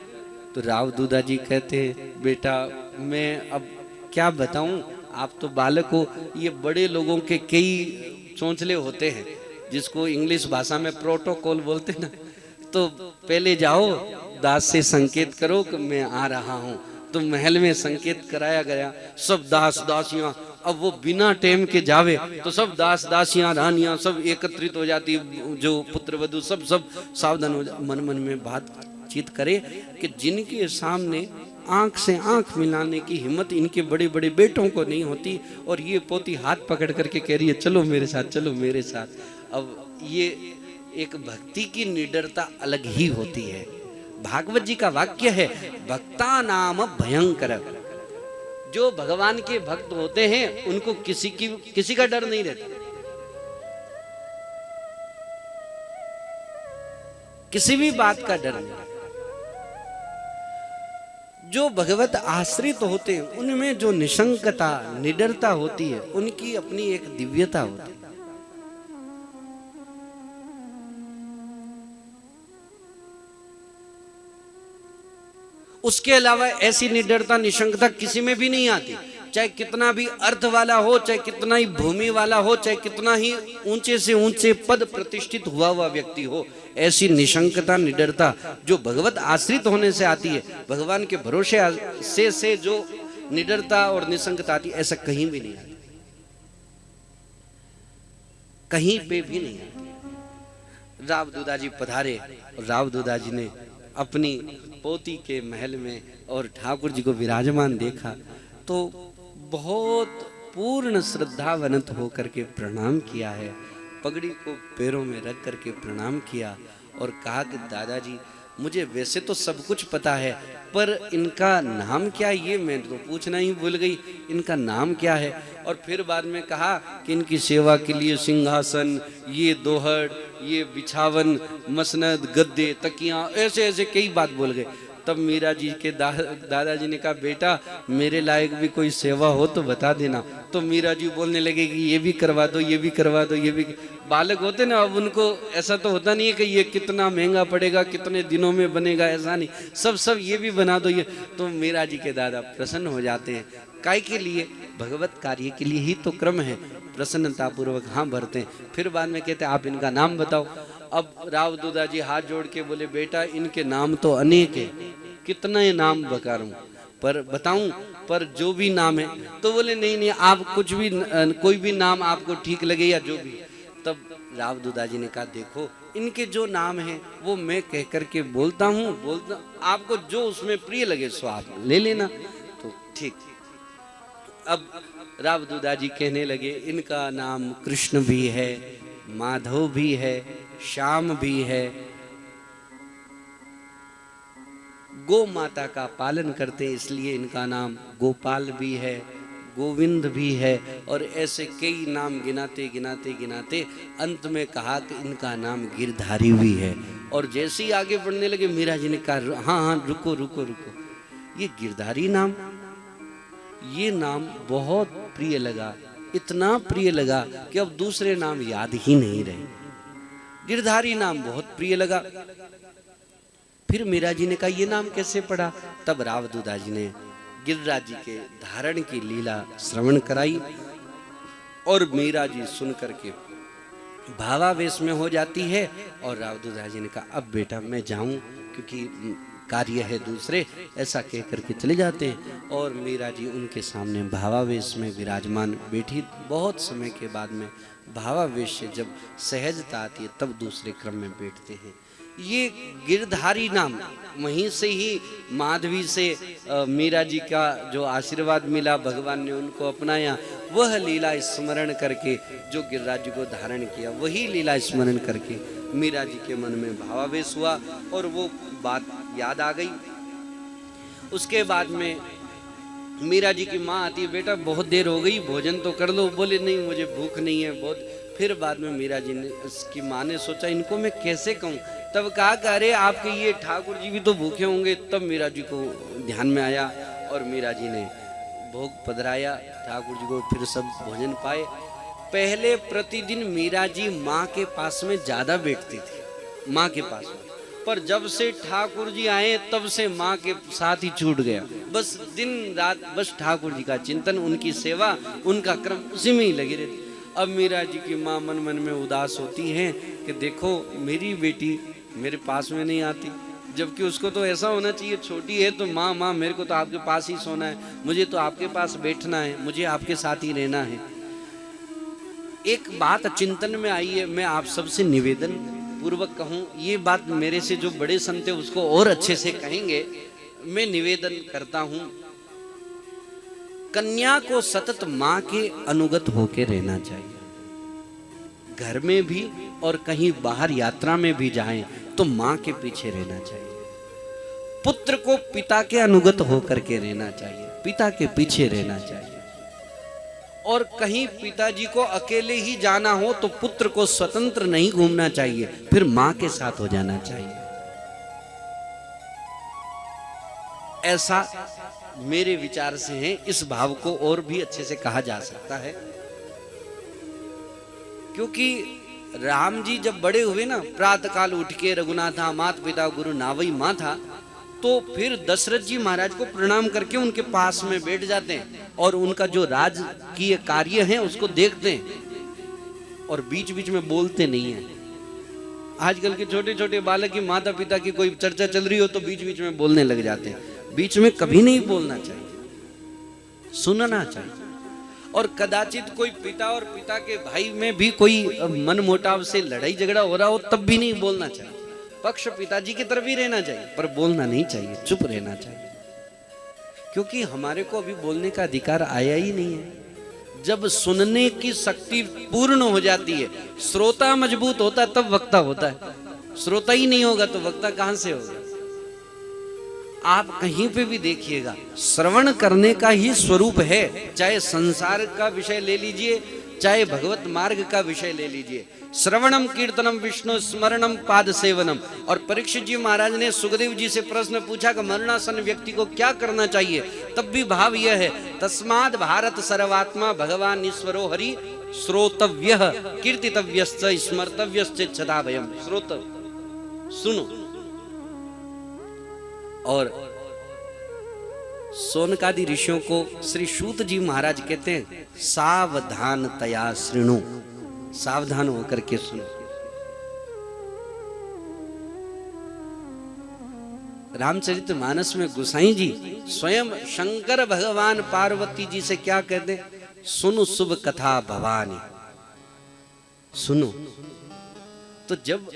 तो राव दूदाजी कहते, बेटा मैं अब क्या बताऊं, आप तो बालक हो, ये बड़े लोगों के कई चौंचले होते हैं, जिसको इंग्लिश भाषा में प्रोटोकॉल बोलते ना, तो पहले जाओ दास से संकेत करो कि मैं आ रहा हूँ। तो महल में संकेत कराया गया, सब दास दासियां, अब वो बिना टेम के जावे तो सब दास दासियां रानियां सब एकत्रित हो जाती, जो पुत्र वधू सब सावधान हो जा, मन मन में बातचीत करे कि जिनके सामने आंख से आंख मिलाने की हिम्मत इनके बड़े बड़े बेटों को नहीं होती, और ये पोती हाथ पकड़ करके कह रही है चलो मेरे साथ, चलो मेरे साथ। अब ये एक भक्ति की निडरता अलग ही होती है। भागवत जी का वाक्य है, भक्ता नाम भयंकर। जो भगवान के भक्त होते हैं उनको किसी का डर नहीं रहता, किसी भी बात का डर नहीं। जो भगवत आश्रित होते हैं उनमें जो निशंकता निडरता होती है, उनकी अपनी एक दिव्यता होती है। उसके अलावा ऐसी निडरता निशंकता किसी में भी नहीं आती, चाहे कितना भी अर्थ वाला हो, चाहे कितना ही भूमि वाला हो, चाहे कितना ही ऊंचे से ऊंचे पद प्रतिष्ठित हुआ हुआ व्यक्ति हो। ऐसी निशंकता निडरता जो भगवत आश्रित होने से आती है, भगवान के भरोसे से जो निडरता और निशंकता आती है, ऐसा कहीं भी नहीं आती, कहीं पे भी नहीं आती। राव दूधा जी पधारे और राव दूधा जी ने अपनी पोती के महल में और ठाकुर जी को विराजमान देखा तो बहुत पूर्ण श्रद्धावनत होकर के प्रणाम किया है। पगड़ी को पैरों में रख करके प्रणाम किया और कहा कि दादाजी मुझे वैसे तो सब कुछ पता है, पर इनका नाम क्या है ये मैं तो पूछना ही भूल गई, इनका नाम क्या है। और फिर बाद में कहा कि इनकी सेवा के लिए सिंहासन, ये दोहड़, ये बिछावन, मसनद, गद्दे, तकियां, ऐसे ऐसे कई बात बोल गए। तब मीरा जी के दादाजी ने कहा बेटा मेरे लायक भी कोई सेवा हो तो बता देना। तो मीरा जी बोलने लगे कि ये भी करवा दो, ये भी करवा दो, ये भी। बालक होते ना, अब उनको ऐसा तो होता नहीं है कि ये कितना महंगा पड़ेगा, कितने दिनों में बनेगा, ऐसा नहीं, सब ये भी बना दो ये। तो मीरा जी के दादा प्रसन्न हो जाते हैं। काय के लिए? भगवत कार्य के लिए ही तो क्रम है। प्रसन्नता पूर्वक हाँ भरते हैं। फिर बाद में कहते हैं आप इनका नाम बताओ। अब राव दूधा जी हाथ जोड़ के बोले बेटा इनके नाम तो अनेक है, कितने नाम बकारूं पर बताऊं, पर जो भी नाम है। तो बोले नहीं आप कुछ भी, कोई भी नाम आपको ठीक लगे या जो भी। तब राव दूधा जी ने कहा देखो इनके जो नाम है वो मैं कह करके बोलता हूँ, आपको जो उसमें प्रिय लगे सो आप ले लेना। तो ठीक। अब राव दूधा जी कहने लगे इनका नाम कृष्ण भी है, माधव भी है, श्याम भी है, गो माता का पालन करते इसलिए इनका नाम गोपाल भी है, गोविंद भी है, और ऐसे कई नाम गिनाते गिनाते गिनाते अंत में कहा कि इनका नाम गिरधारी भी है। और जैसे ही आगे बढ़ने लगे मीरा जी ने कहा हाँ रुको रुको रुको, ये गिरधारी नाम, ये नाम बहुत प्रिय लगा, इतना प्रिय लगा कि अब दूसरे नाम याद ही नहीं रहे। गिरधारी नाम बहुत प्रिय लगा। फिर मीरा जी ने कहा ये नाम कैसे पड़ा? तब राव दूधा जी ने गिरिराज जी के धारण की लीला श्रवण कराई और मीरा जी सुन करके भावावेश में हो जाती है। और राव दूधा जी ने कहा अब बेटा मैं जाऊं क्योंकि कार्य है दूसरे, ऐसा कह करके चले जाते हैं। और मीरा जी उनके सामने भावावेश में विराजमान बैठी। बहुत समय के बाद में भावावेश से जब सहजता आती है तब दूसरे क्रम में बैठते हैं। ये गिरधारी नाम वहीं से ही माधवी से मीरा जी का जो आशीर्वाद मिला, भगवान ने उनको अपनाया, वह लीला स्मरण करके जो गिरिराज जी को धारण किया, वही लीला स्मरण करके मीरा जी के मन में भावावेश हुआ और वो बात याद आ गई। उसके बाद में मीरा जी की माँ आती है, बेटा बहुत देर हो गई, भोजन तो कर लो। बोले नहीं मुझे भूख नहीं है बहुत। फिर बाद में मीरा जी ने, उसकी माँ ने सोचा इनको मैं कैसे कहूँ। तब कहा कि अरे आपके ये ठाकुर जी भी तो भूखे होंगे। तब मीरा जी को ध्यान में आया और मीरा जी ने भोग पधराया ठाकुर जी को, फिर सब भोजन पाए। पहले प्रतिदिन मीरा जी माँ के पास में ज्यादा बैठती थी, माँ के पास में, पर जब से ठाकुर जी आए तब से माँ के साथ ही छूट गया। बस दिन रात बस ठाकुर जी का चिंतन, उनकी सेवा, उनका क्रम उसी में ही लगी रहती। अब मीरा जी की माँ मन मन में उदास होती हैं कि देखो मेरी बेटी मेरे पास में नहीं आती, जबकि उसको तो ऐसा होना चाहिए, छोटी है तो माँ माँ मेरे को तो आपके पास ही सोना है, मुझे तो आपके पास बैठना है, मुझे आपके साथ ही रहना है। एक बात चिंतन में आई है, मैं आप सबसे निवेदन पूर्वक कहूँ, ये बात मेरे से जो बड़े संत है उसको और अच्छे से कहेंगे, मैं निवेदन करता हूं, कन्या को सतत मां के अनुगत होकर रहना चाहिए। घर में भी और कहीं बाहर यात्रा में भी जाएं तो मां के पीछे रहना चाहिए। पुत्र को पिता के अनुगत होकर के रहना चाहिए, पिता के पीछे रहना चाहिए। और कहीं पिताजी को अकेले ही जाना हो तो पुत्र को स्वतंत्र नहीं घूमना चाहिए, फिर मां के साथ हो जाना चाहिए। ऐसा मेरे विचार से है। इस भाव को और भी अच्छे से कहा जा सकता है, क्योंकि राम जी जब बड़े हुए ना, प्रातः काल उठ के रघुनाथा मात पिता गुरु नावई माँ था, तो फिर दशरथ जी महाराज को प्रणाम करके उनके पास में बैठ जाते हैं और उनका जो राजकीय कार्य है उसको देखते हैं और बीच बीच में बोलते नहीं है। आजकल के छोटे छोटे बालक की माता पिता की कोई चर्चा चल रही हो तो बीच बीच में बोलने लग जाते हैं। बीच में कभी नहीं बोलना चाहिए, सुनना चाहिए। और कदाचित कोई पिता और पिता के भाई में भी कोई मनमुटाव से लड़ाई झगड़ा हो रहा हो तब भी नहीं बोलना चाहिए। पक्ष पिताजी की तरफ ही रहना चाहिए, पर बोलना नहीं चाहिए, चुप रहना चाहिए। क्योंकि हमारे को अभी बोलने का अधिकार आया ही नहीं है। जब सुनने की शक्ति पूर्ण हो जाती है, श्रोता मजबूत होता है, तब वक्ता होता है। श्रोता ही नहीं होगा तो वक्ता कहां से होगा? आप कहीं पे भी देखिएगा, श्रवण करने का ही स्वरूप है। चाहे संसार का विषय ले लीजिए, चाहे भगवत मार्ग का विषय ले लीजिए। श्रवणम कीर्तनम विष्णु स्मरणम पाद सेवनम। और परीक्षित जी महाराज ने सुखदेव जी से प्रश्न पूछा कि मरणासन व्यक्ति को क्या करना चाहिए, तब भी भाव यह है, तस्माद भारत सर्वात्मा भगवान ईश्वरो हरि श्रोतव्यः कीर्तितव्यश्च स्मर्तव्यश्च सदा भयम्। श्रोतव्य, सुनो। और सोनकादि ऋषियों को श्री सूत जी महाराज कहते हैं, सावधानतया शृणु, सावधान होकर के सुनो। रामचरितमानस में गोसाई जी स्वयं शंकर भगवान पार्वती जी से क्या कहते हैं? सुनो शुभ कथा भवानी, सुनो। तो जब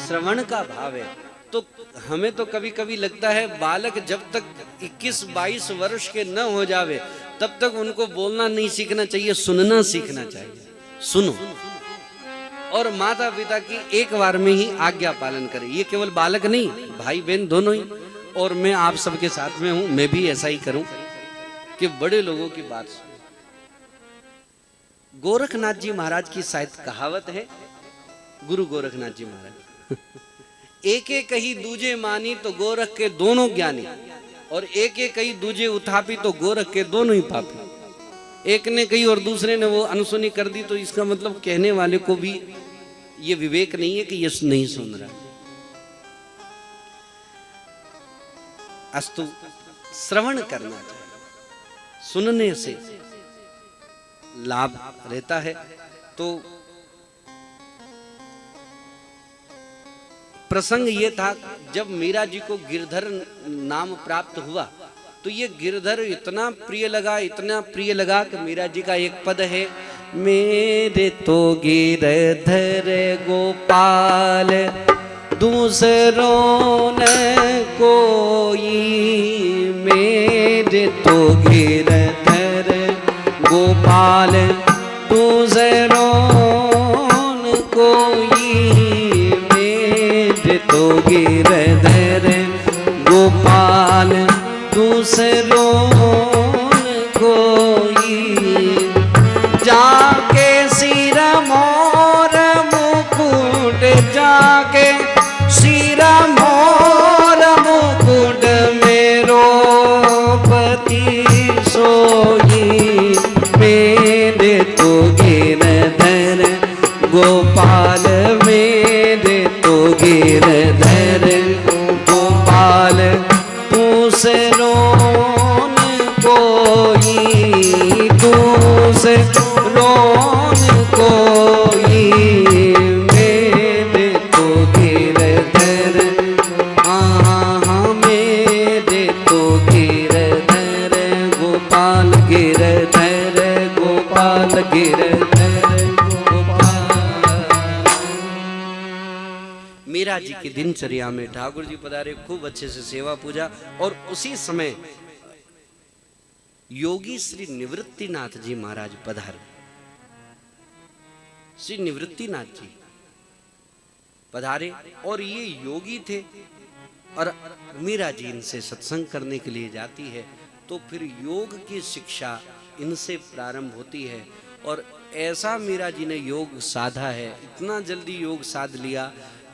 श्रवण का भाव है तो हमें तो कभी कभी लगता है बालक जब तक 21-22 वर्ष के न हो जावे तब तक उनको बोलना नहीं सीखना चाहिए, सुनना सीखना चाहिए। सुनो। और माता पिता की एक बार में ही आज्ञा पालन करें। ये केवल बालक नहीं, भाई बहन दोनों ही। और मैं आप सबके साथ में हूं, मैं भी ऐसा ही करूं कि बड़े लोगों की बात सुनो। गोरखनाथ जी महाराज की शायद कहावत है, गुरु गोरखनाथ जी महाराज, एक एक कही दूजे मानी तो गोरख के दोनों ज्ञानी, और एक एक कही दूजे उथापी तो गोरख के दोनों ही पापी। एक ने कही और दूसरे ने वो अनसुनी कर दी, तो इसका मतलब कहने वाले को भी ये विवेक नहीं है कि ये नहीं सुन रहा। अस्तु, श्रवण करना चाहिए, सुनने से लाभ रहता है। तो प्रसंग ये था, जब मीरा जी को गिरधर नाम प्राप्त हुआ तो ये गिरधर इतना प्रिय लगा, इतना प्रिय लगा कि मीरा जी का एक पद है, मेरे तो गिरधर गोपाल दूसरों न कोई, मेरे तो गिरधर गोपाल दूसरों न कोई, मेरे तो गिरधर गोपाल दूसरों कोई, जाके सिर मोर मुकुट, जाके सिर मोर मुकुट मेरो पति सोई, मेरे तो गिरधर गोपाल में मीरा जी की दिनचर्या में ठाकुर जी पधारे, खूब अच्छे से सेवा पूजा। और उसी समय योगी श्री निवृत्तिनाथ जी महाराज पधारे। श्री निवृत्तिनाथ जी पधारे और ये योगी थे और मीरा जी इनसे सत्संग करने के लिए जाती है, तो फिर योग की शिक्षा इनसे प्रारंभ होती है। और ऐसा मीरा जी ने योग साधा है, इतना जल्दी योग साध लिया,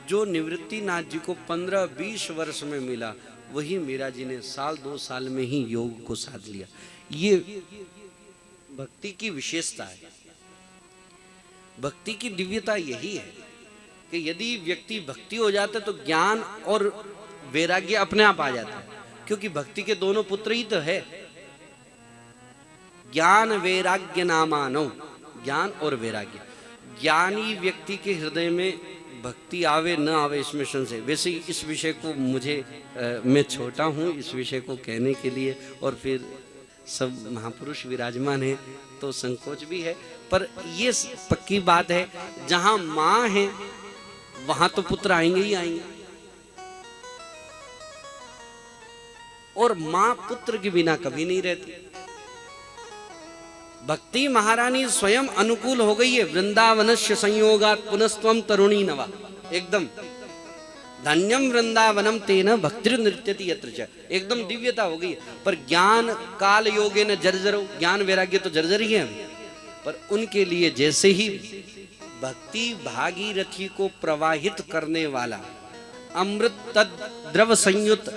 जो निवृत्तिनाथ जी को 15-20 वर्ष में मिला, वही मीरा जी ने 1-2 साल में ही योग को साध लिया। ये भक्ति की विशेषता है। भक्ति की दिव्यता यही है कि यदि व्यक्ति भक्ति हो जाता है तो ज्ञान और वैराग्य अपने आप आ जाता है, क्योंकि भक्ति के दोनों पुत्र ही तो है। ज्ञान वैराग्य नामानो, ज्ञान और वैराग्य। ज्ञानी व्यक्ति के हृदय में भक्ति आवे न आवे इसमें संशय। वैसे इस विषय को मैं छोटा हूँ इस विषय को कहने के लिए, और फिर सब महापुरुष विराजमान हैं तो संकोच भी है, पर ये पक्की बात है, जहां माँ है वहां तो पुत्र आएंगे ही आएंगे। और माँ पुत्र के बिना कभी नहीं रहती। भक्ति महारानी स्वयं अनुकूल हो गई है। वृंदावनस्य संयोगात् पुनस्त्वं तरुणी नवा, एकदम धन्यम वृंदावनम तेन भक्ति नृत्यति यत्र च, एकदम दिव्यता हो गई। पर ज्ञान काल योगे न जर्जरो, ज्ञान वैराग्य तो जर्जर ही है अभी। पर उनके लिए जैसे ही भक्ति भागीरथी को प्रवाहित करने वाला अमृत तद्द्रव संयुक्त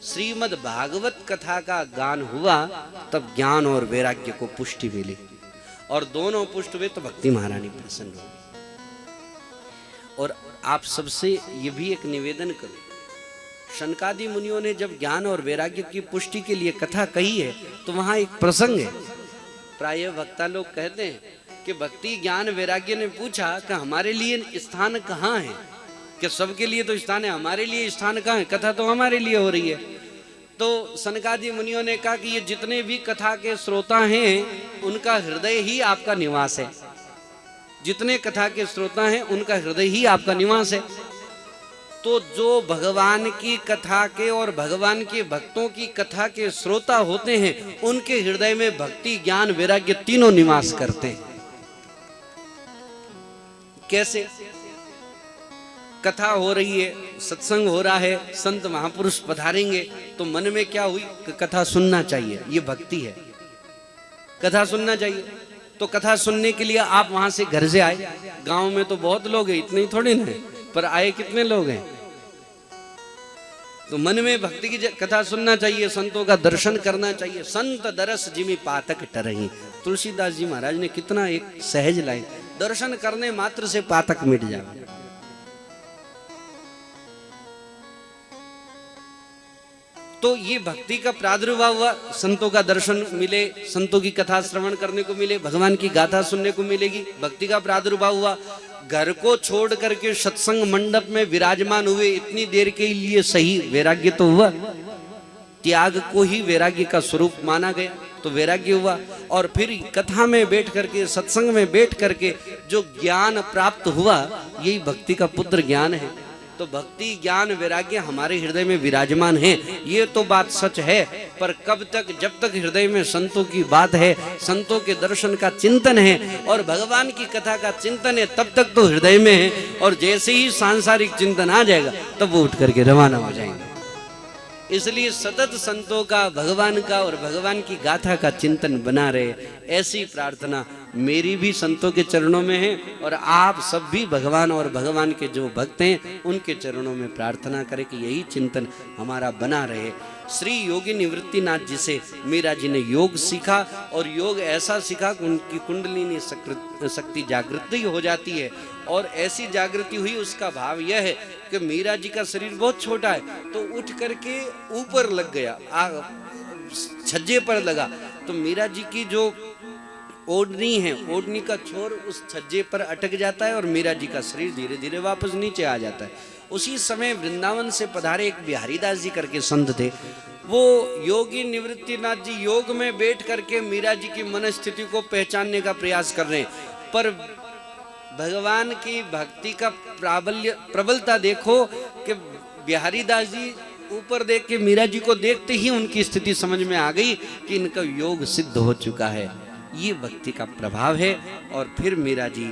श्रीमद् भागवत कथा का गान हुआ, तब ज्ञान और वैराग्य को पुष्टि मिली, और दोनों पुष्ट हुए तो भक्ति महारानी प्रसन्न हुई। और आप सबसे ये भी एक निवेदन करूं, शनकादि मुनियों ने जब ज्ञान और वैराग्य की पुष्टि के लिए कथा कही है, तो वहां एक प्रसंग है। प्राय वक्ता लोग कहते हैं कि भक्ति ज्ञान वैराग्य ने पूछा कि हमारे लिए स्थान कहाँ है, कि सबके लिए तो स्थान है, हमारे लिए स्थान कहाँ है, कथा तो हमारे लिए हो रही है। तो सनकादि मुनियों ने कहा कि ये जितने भी कथा के श्रोता हैं उनका हृदय ही आपका निवास है, जितने कथा के श्रोता हैं उनका हृदय ही आपका निवास है। तो जो भगवान की कथा के और भगवान के भक्तों की कथा के श्रोता होते हैं, उनके हृदय में भक्ति ज्ञान वैराग्य तीनों निवास करते हैं। कैसे? कथा हो रही है, सत्संग हो रहा है, संत महापुरुष पधारेंगे, तो मन में क्या हुई कि कथा सुनना चाहिए, ये भक्ति है, कथा सुनना चाहिए। तो कथा सुनने के लिए आप वहां से घर से आए। गांव में तो बहुत लोग हैं, इतने ही थोड़े ना, पर आए कितने लोग हैं। तो मन में भक्ति की कथा सुनना चाहिए, संतों का दर्शन करना चाहिए। संत दरस जिमि पातक टरहि, तुलसीदास जी महाराज ने कितना एक सहज लाइन, दर्शन करने मात्र से पातक मिट जाए। तो ये भक्ति का प्रादुर्भाव हुआ, संतों का दर्शन मिले, संतों की कथा श्रवण करने को मिले, भगवान की गाथा सुनने को मिलेगी, भक्ति का प्रादुर्भाव हुआ। घर को छोड़ करके सत्संग मंडप में विराजमान हुए, इतनी देर के लिए सही, वैराग्य तो हुआ, त्याग को ही वैराग्य का स्वरूप माना गया, तो वैराग्य हुआ। और फिर कथा में बैठ करके, सत्संग में बैठ करके जो ज्ञान प्राप्त हुआ, यही भक्ति का पुत्र ज्ञान है। तो भक्ति ज्ञान वैराग्य हमारे हृदय में विराजमान है, ये तो बात सच है। पर कब तक? जब तक हृदय में संतों की बात है, संतों के दर्शन का चिंतन है और भगवान की कथा का चिंतन है, तब तक तो हृदय में है। और जैसे ही सांसारिक चिंतन आ जाएगा, तब वो उठ करके रवाना हो जाएंगे। इसलिए सतत संतों का, भगवान का और भगवान की गाथा का चिंतन बना रहे, ऐसी प्रार्थना मेरी भी संतों के चरणों में है, और आप सब भी भगवान और भगवान के जो भक्त हैं उनके चरणों में प्रार्थना करें कि यही चिंतन हमारा बना रहे। श्री योगी निवृत्तिनाथ जी से मीरा जी ने योग सीखा, और योग ऐसा सीखा कि उनकी कुंडलिनी शक्ति जागृति हो जाती है। और ऐसी जागृति हुई, उसका भाव यह है कि मीरा जी का शरीर बहुत छोटा है, तो उठ करके ऊपर लग गया, छज्जे पर लगा, तो मीरा जी की जो ओढ़नी है, ओढ़नी का छोर उस छज्जे पर अटक जाता है और मीरा जी का शरीर धीरे धीरे वापस नीचे आ जाता है। उसी समय वृंदावन से पधारे एक बिहारीदास जी करके संत थे, वो योगी निवृत्तिनाथ जी योग में बैठ करके मीरा जी की मन स्थिति को पहचानने का प्रयास कर रहे हैं, पर भगवान की भक्ति का प्रबलता देखो कि बिहारी दास जी ऊपर देख के मीरा जी को देखते ही उनकी स्थिति समझ में आ गई कि इनका योग सिद्ध हो चुका है। ये भक्ति का प्रभाव है। और फिर मीरा जी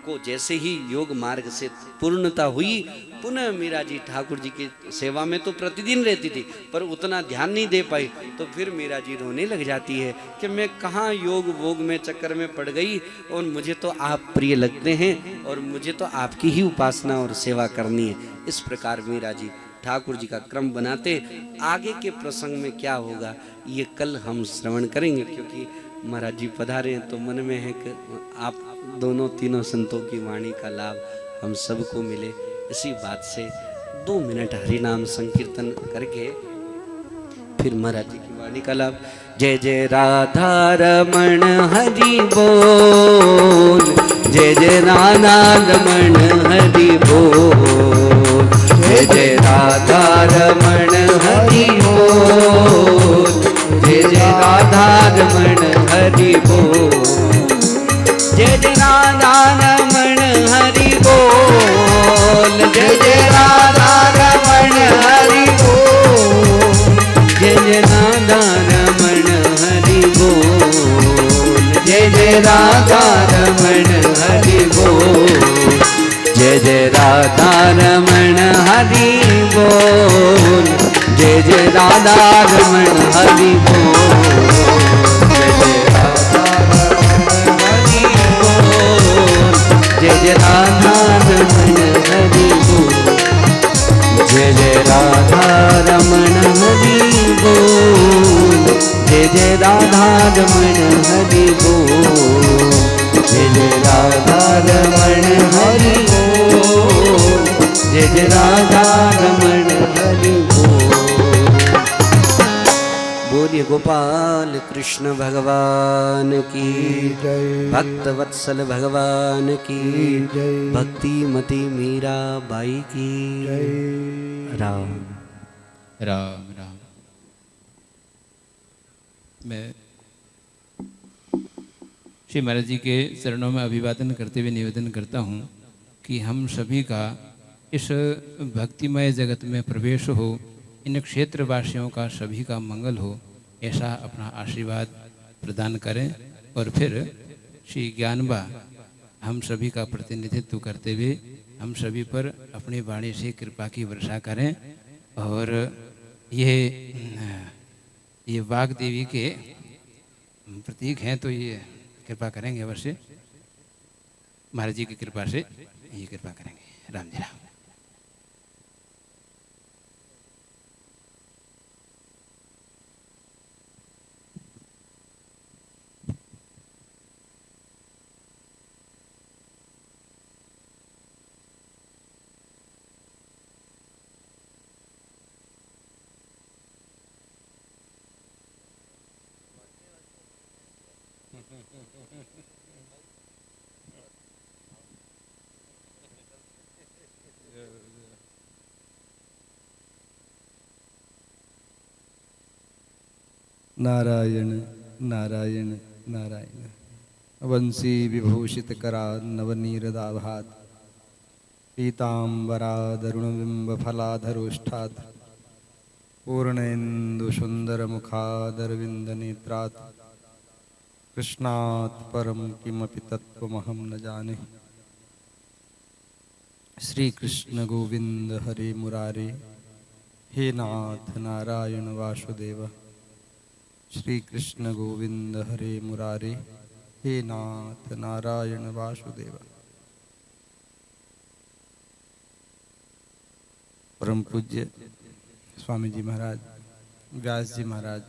को जैसे ही योग मार्ग से पूर्णता हुई, पुनः मीरा जी ठाकुर जी की सेवा में तो प्रतिदिन रहती थी, पर उतना ध्यान नहीं दे पाई। तो फिर मीरा जी रोने लग जाती है कि मैं कहाँ योग वोग में चक्कर में पड़ गई, और मुझे तो आप प्रिय लगते हैं और मुझे तो आपकी ही उपासना और सेवा करनी है। इस प्रकार मीरा जी ठाकुर जी का क्रम बनाते। आगे के प्रसंग में क्या होगा ये कल हम श्रवण करेंगे, क्योंकि महाराज जी पधारे हैं तो मन में है कि आप दोनों तीनों संतों की वाणी का लाभ हम सबको मिले। इसी बात से 2 मिनट हरि नाम संकीर्तन करके फिर महाराज जी की वाणी का लाभ। जय जय राधा रमण हरि बोल, जय जय राधा रमण हरि बोल, जय जय राधा रमण हरि बोल, जय जय राधा रमण हरि बोल, जय जय राधा रमण हरि बोल, जय जय राधा रमण हरि बोल, जय जय राधा रमण हरि बोल, जय जय राधा रमण हरि बोल, जय जय राधा रमण हरि बोल, जय जय राधा रमण हरि बोल, जय जय राधा रमण हरि बोल, जय जय राधा रमण हरि बोल, जय जय राधा रमण हरि बोल, जय जय राधा रमण हरि बोल, जय जय राधा रमण हरि बोल। बोलिए गोपाल कृष्ण भगवान की जय, भक्त वत्सल भगवान की जय, भक्ति मती मीरा बाई की जय। राम राम राम। मैं श्री महाराज जी के चरणों में अभिवादन करते हुए निवेदन करता हूँ कि हम सभी का इस भक्तिमय जगत में प्रवेश हो, इन क्षेत्रवासियों का सभी का मंगल हो, ऐसा अपना आशीर्वाद प्रदान करें। और फिर श्री ज्ञानबा हम सभी का प्रतिनिधित्व करते हुए हम सभी पर अपनी वाणी से कृपा की वर्षा करें। और ये वाग देवी के प्रतीक हैं, तो ये कृपा करेंगे अवश्य, महाराज जी की कृपा से ये कृपा करेंगे। राम जी राम। नारायण नारायण नारायण। वंशी विभूषित करा नवनीरदाभात, पीताम्बरादरुणबिंब फलाधरोष्ठात्, पूर्णेन्दु सुंदर मुखादरविंद नेत्रात्, कृष्णात् परम किमपि तत्त्वमहं न जाने। श्री कृष्ण गोविंद हरे मुरारे, हे नाथ नारायण वासुदेव। श्री कृष्ण गोविंद हरे मुरारे, हे नाथ नारायण वासुदेव। परम पूज्य स्वामी जी महाराज, व्यास जी महाराज,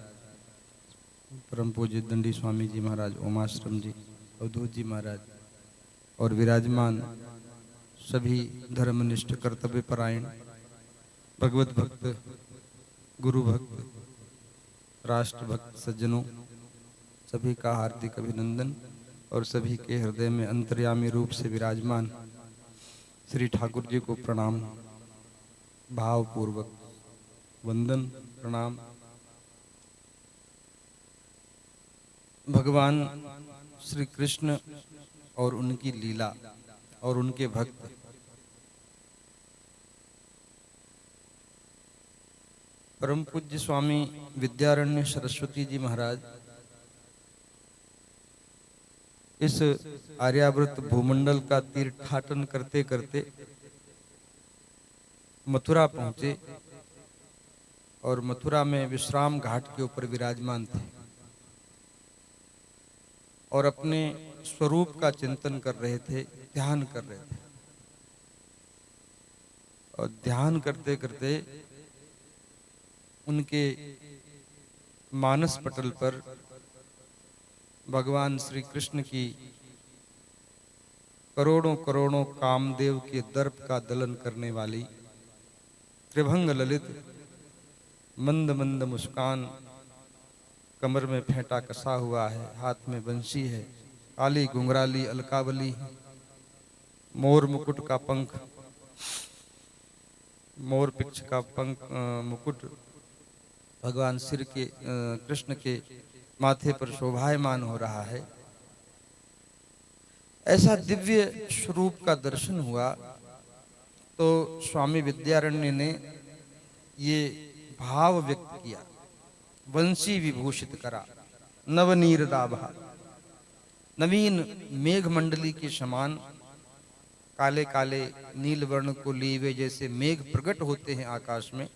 परम पूज्य दंडी स्वामी जी महाराज, ओमाश्रम जी, अवधूत जी महाराज और विराजमान सभी धर्मनिष्ठ कर्तव्य परायण भगवत भक्त, गुरु भक्त, राष्ट्र भक्त सज्जनों, सभी का हार्दिक अभिनंदन और सभी के हृदय में अंतर्यामी रूप से विराजमान श्री ठाकुर जी को प्रणाम, भावपूर्वक वंदन प्रणाम। भगवान श्री कृष्ण और उनकी लीला और उनके भक्त परम पूज्य स्वामी विद्यारण्य सरस्वती जी महाराज इस आर्यावर्त भूमंडल का तीर्थाटन करते करते मथुरा पहुंचे और मथुरा में विश्राम घाट के ऊपर विराजमान थे और अपने स्वरूप का चिंतन कर रहे थे, ध्यान कर रहे थे। और ध्यान करते करते उनके मानस पटल पर भगवान श्री कृष्ण की करोड़ों करोड़ों कामदेव के दर्प का दलन करने वाली त्रिभंग ललित मंद मंद मुस्कान, कमर में फेंटा कसा हुआ है, हाथ में बंसी है, काली घुंघराली अलकावली, मोर मुकुट का पंख, मोर पिच्छ का पंख मुकुट भगवान सिर के कृष्ण के माथे पर शोभायमान हो रहा है। ऐसा दिव्य स्वरूप का दर्शन हुआ तो स्वामी विद्यारण्य ने ये भाव व्यक्त किया, वंशी विभूषित करा नवनीर दाभा, नवीन मेघ मंडली के समान काले काले नील वर्ण को लिए हुए जैसे मेघ प्रकट होते हैं आकाश में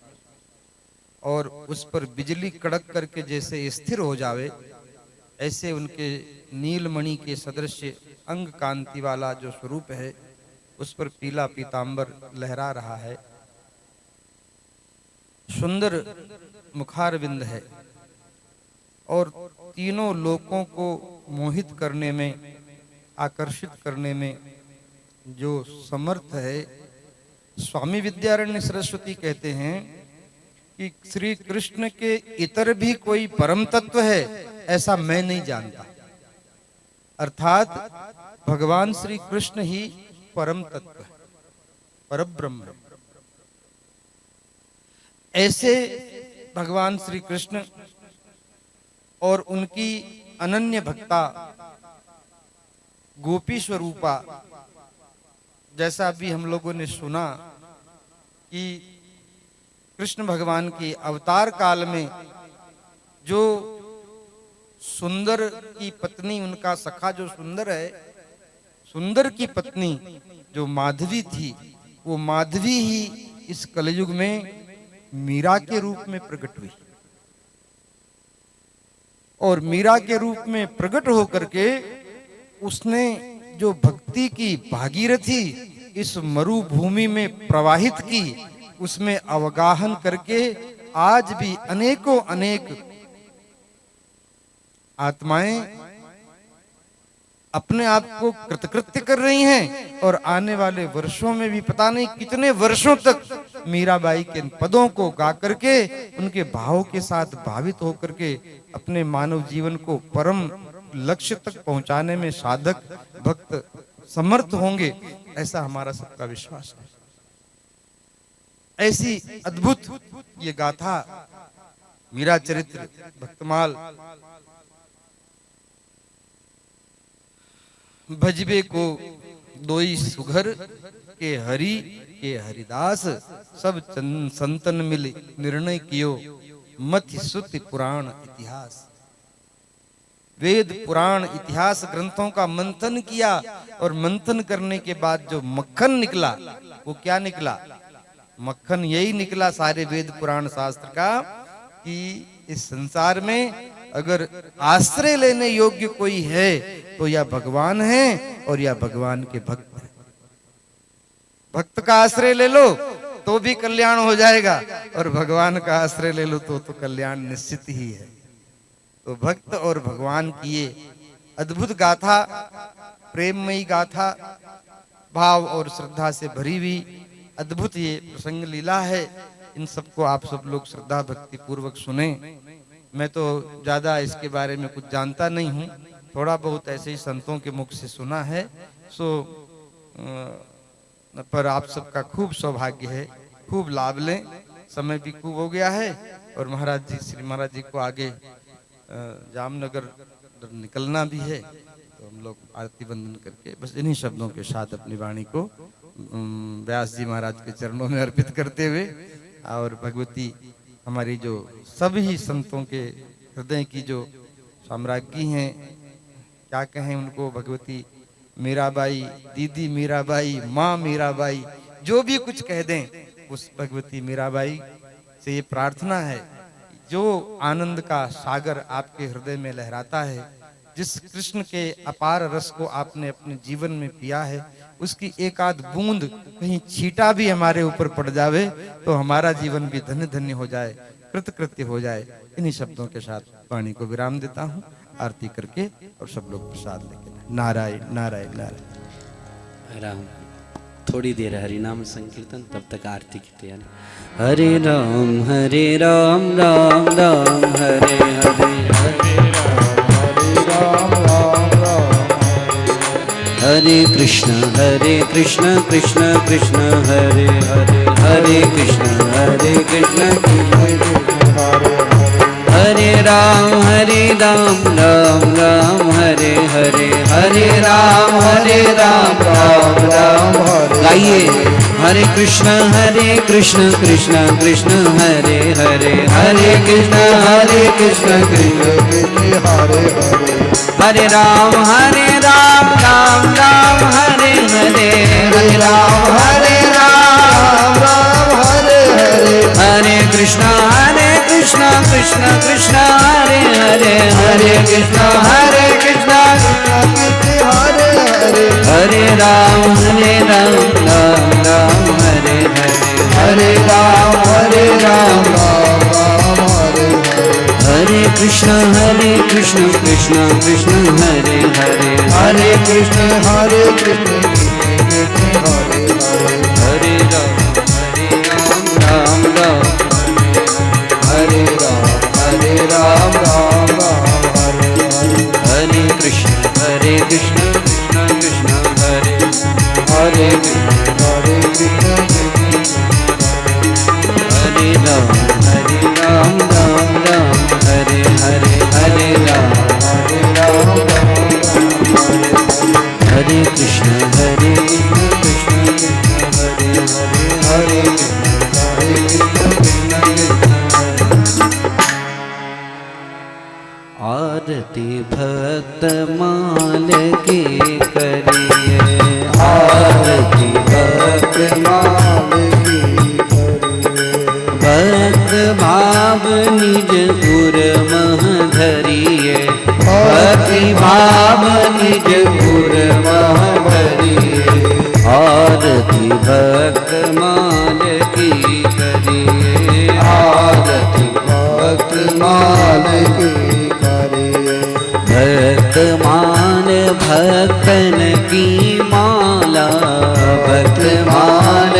और उस पर बिजली कड़क करके जैसे स्थिर हो जावे, ऐसे उनके नीलमणि के सदृश अंग कांति वाला जो स्वरूप है उस पर पीला पीतांबर लहरा रहा है। सुंदर मुखारविंद है और तीनों लोकों को मोहित करने में, आकर्षित करने में जो समर्थ है। स्वामी विद्यारण्य सरस्वती कहते हैं कि श्री कृष्ण के इतर भी कोई परम तत्व है ऐसा मैं नहीं जानता, अर्थात भगवान श्री कृष्ण ही परम तत्व है, परब्रह्म। ऐसे भगवान श्री कृष्ण और उनकी अनन्य भक्ता गोपी स्वरूपा, जैसा अभी हम लोगों ने सुना कि कृष्ण भगवान के अवतार काल में जो सुंदर की पत्नी, उनका सखा जो सुंदर है, सुंदर की पत्नी जो माधवी थी, वो माधवी ही इस कलयुग में मीरा के रूप में प्रकट हुई और मीरा के रूप में प्रकट होकर के उसने जो भक्ति की भागीरथी इस मरुभूमि में प्रवाहित की, उसमें अवगाहन करके आज भी अनेकों अनेक आत्माएं अपने आप को कृतकृत्य कर रही हैं और आने वाले वर्षों में भी पता नहीं कितने वर्षों तक मीराबाई के पदों को गा करके उनके भावों के साथ भावित होकर के अपने मानव जीवन को परम लक्ष्य तक पहुंचाने में साधक भक्त समर्थ होंगे, ऐसा हमारा सबका विश्वास है। ऐसी अद्भुत ये गाथा मीरा चरित्र भक्तमाल भजबे को दोई सुघर के हरि के हरिदास, सब संतन मिले निर्णय कियो मति सुति पुराण इतिहास। वेद पुराण इतिहास ग्रंथों का मंथन किया और मंथन करने के बाद जो मक्खन निकला वो क्या निकला? मक्खन यही निकला सारे वेद पुराण शास्त्र का कि इस संसार में अगर आश्रय लेने योग्य कोई है तो या भगवान है और या भगवान के भक्त है। भक्त का आश्रय ले लो तो भी कल्याण हो जाएगा और भगवान का आश्रय ले लो तो कल्याण निश्चित ही है। तो भक्त और भगवान की ये अद्भुत गाथा, प्रेममयी गाथा, भाव और श्रद्धा से भरी हुई अद्भुत ये प्रसंग लीला है। इन सबको आप सब लोग श्रद्धा भक्ति पूर्वक सुने। मैं तो ज्यादा इसके बारे में कुछ जानता नहीं हूँ, थोड़ा बहुत ऐसे ही संतों के मुख से सुना है। पर आप सबका खूब सौभाग्य है, खूब लाभ लें। समय भी खूब हो गया है और महाराज जी, श्री महाराज जी को आगे जामनगर निकलना भी है, तो हम हम लोग आरती वंदन करके बस इन्हीं शब्दों के साथ अपनी वाणी को व्यास जी महाराज के चरणों में अर्पित करते हुए और भगवती हमारी जो सभी संतों के हृदय की जो साम्राज्ञी हैं, क्या कहें उनको, भगवती मीराबाई, दीदी मीराबाई, माँ मीराबाई, जो भी कुछ कह दें, उस भगवती मीराबाई से ये प्रार्थना है, जो आनंद का सागर आपके हृदय में लहराता है, जिस कृष्ण के अपार रस को आपने अपने जीवन में पिया है, उसकी एक आध बूंद कहीं छींटा भी हमारे ऊपर पड़ जावे तो हमारा जीवन भी धन्य धन्य हो जाए, कृतकृत्य हो जाए। इन्हीं शब्दों के साथ वाणी को विराम देता हूँ, आरती करके और सब लोग प्रसाद लेके। नारायण नारायण नारायण। राम। थोड़ी देर हरि नाम संकीर्तन, तब तक आरती की तैयारी। हरे राम राम राम हरे हरे, हरे कृष्ण कृष्ण कृष्ण हरे हरे, हरे कृष्ण हरे राम राम राम हरे हरे, हरे राम राम राम गाइए। हरे कृष्ण कृष्ण कृष्ण हरे हरे, हरे कृष्ण कृष्ण हरे हरे, हरे राम राम राम हरे हरे, हरे राम राम हरे हरे, हरे कृष्ण कृष्ण कृष्ण हरे हरे, हरे कृष्ण हरे हरे, हरे राम राम हरे हरे, हरे राम हरे हरे, हरे कृष्ण कृष्ण कृष्ण हरे हरे, हरे कृष्ण हरे हरे, हरे राम राम हरे राम हरे हरे, हरे कृष्ण कृष्ण कृष्ण हरे हरे, हरे राम हरे हरे, हरे राम हरे कृष्ण कृष्ण हरे हरे, आरती भक्त माल की करिए, आरती भक्त माल की करिए, भक्त भाव निज पुर मह धरिए, भक्ति भाव निज पुर मह धरिए, आरती भक्त माल की करिए, आरती भक्त माल की करिए, भक्त मान भक्तन की माला, भक्त मान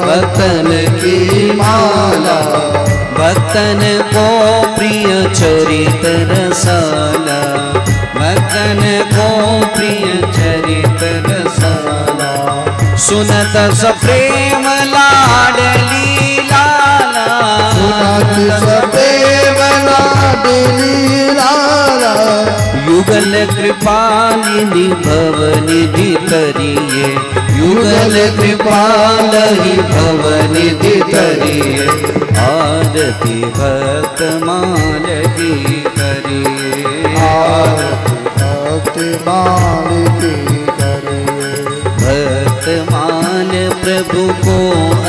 भक्तन की माला, भक्तन को प्रिय चरित रसाला, भक्तन को प्रिय चरित रसाला, सुनत सप्रेम लाडली लाला, सुनत सप्रेम लाडली लाला, युगल कृपालिनी भव निधि करिए, युगल कृपालहि भव निधि करिए, आरती भक्त माल की करिए, आरती भक्त माल की करिए, भक्त मान प्रभु को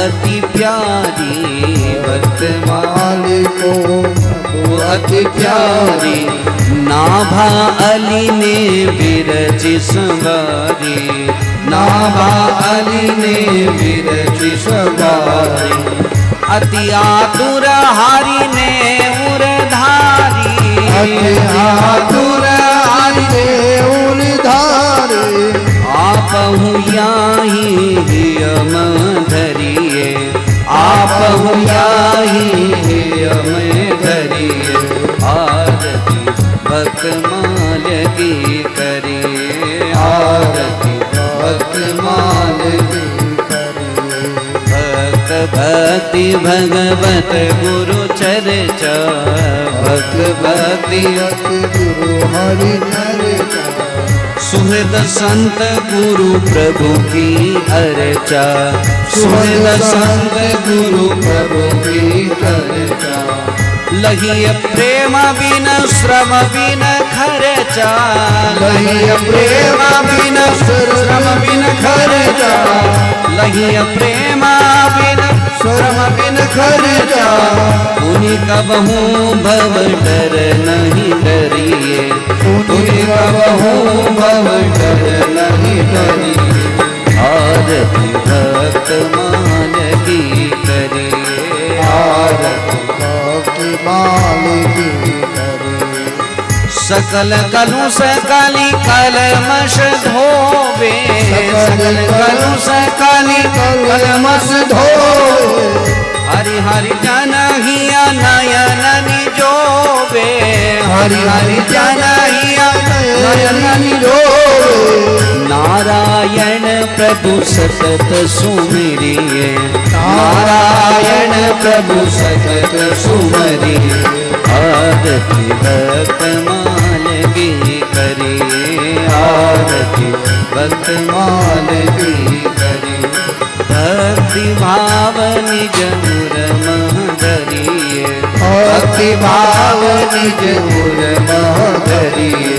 अति प्यारी, भक्त मान को अति प्यारी, नाभा अली ने बिरज संवारी, नाभा अली ने बिरज संवारी, अति आतुर हारी ने उरधारी, अति आतुर हारी ने उरधारी, आपहु याहि हियम धरिए, आपहु याहि हियम धरिए, आरती भक्त माल की करिए, आरती भक्त माल की करिए, भक्त भक्ति भगवत गुरु चर्चा, भक्ति गुरु हरि चर्चा, सुहृद संत गुरु प्रभु की अर्चा, सुहृद संत गुरु प्रभु की अर्चा। लही प्रेम बिन श्रम बिन खर्चा, लही प्रेम बिन श्रम बिन खर्चा, लही प्रेम बिन श्रम बिन खर्चा। उन्हीं का बहु भव डर नहीं डरिए, उन्हीं का बहु भव डर नहीं डरिए। आरती भक्त मान की करिए, आरती माल की करे। सकल कलु से काली कलमश धोवे, सकल कलु से काली कलमश धोवे। हरि हरि जनहिया नयन निजोवे, हरि हरि जनहिया नयन निजोवे। नारायण प्रभु सतत सुमिरिए, नारायण प्रभु सतत सुमरिए। आरती भक्त माल की करिए, आरती भक्त माल की करिए। भक्ति भाव निज मुर मह धरिए, भक्ति भाव निज मुर मह धरिए।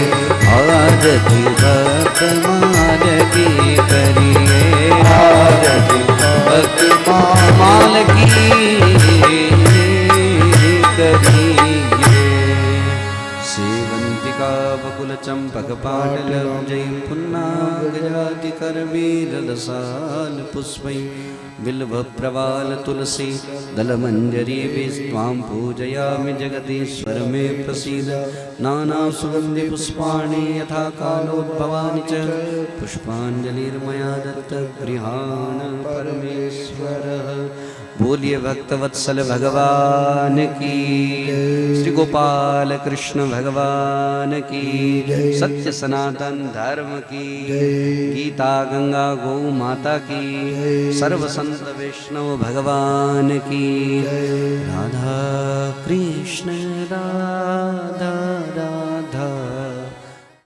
आरती भक्त माल की करिए, आरती भक्त माल की करिए। सेवंतिका बकुल चंपक पाटल जय पुन्नाग जाति कर वीर रसाल पुष्पै बिल्व प्रवाल तुलसी दल मंजरी विस्वां पूजयामि जगदीश्वर मे प्रसीद। नाना सुगंधि पुष्पाणि यथा कालोद्भवानि च पुष्पांजलिर्मया दत्त गृहाण परमेश्वरः। बोलिए भक्तवत्सल भगवान की, श्री गोपाल कृष्ण भगवान की, सत्य सनातन धर्म की, गीता गंगा गौ माता की, सर्व संत वैष्णव भगवान की। राधा कृष्ण राधा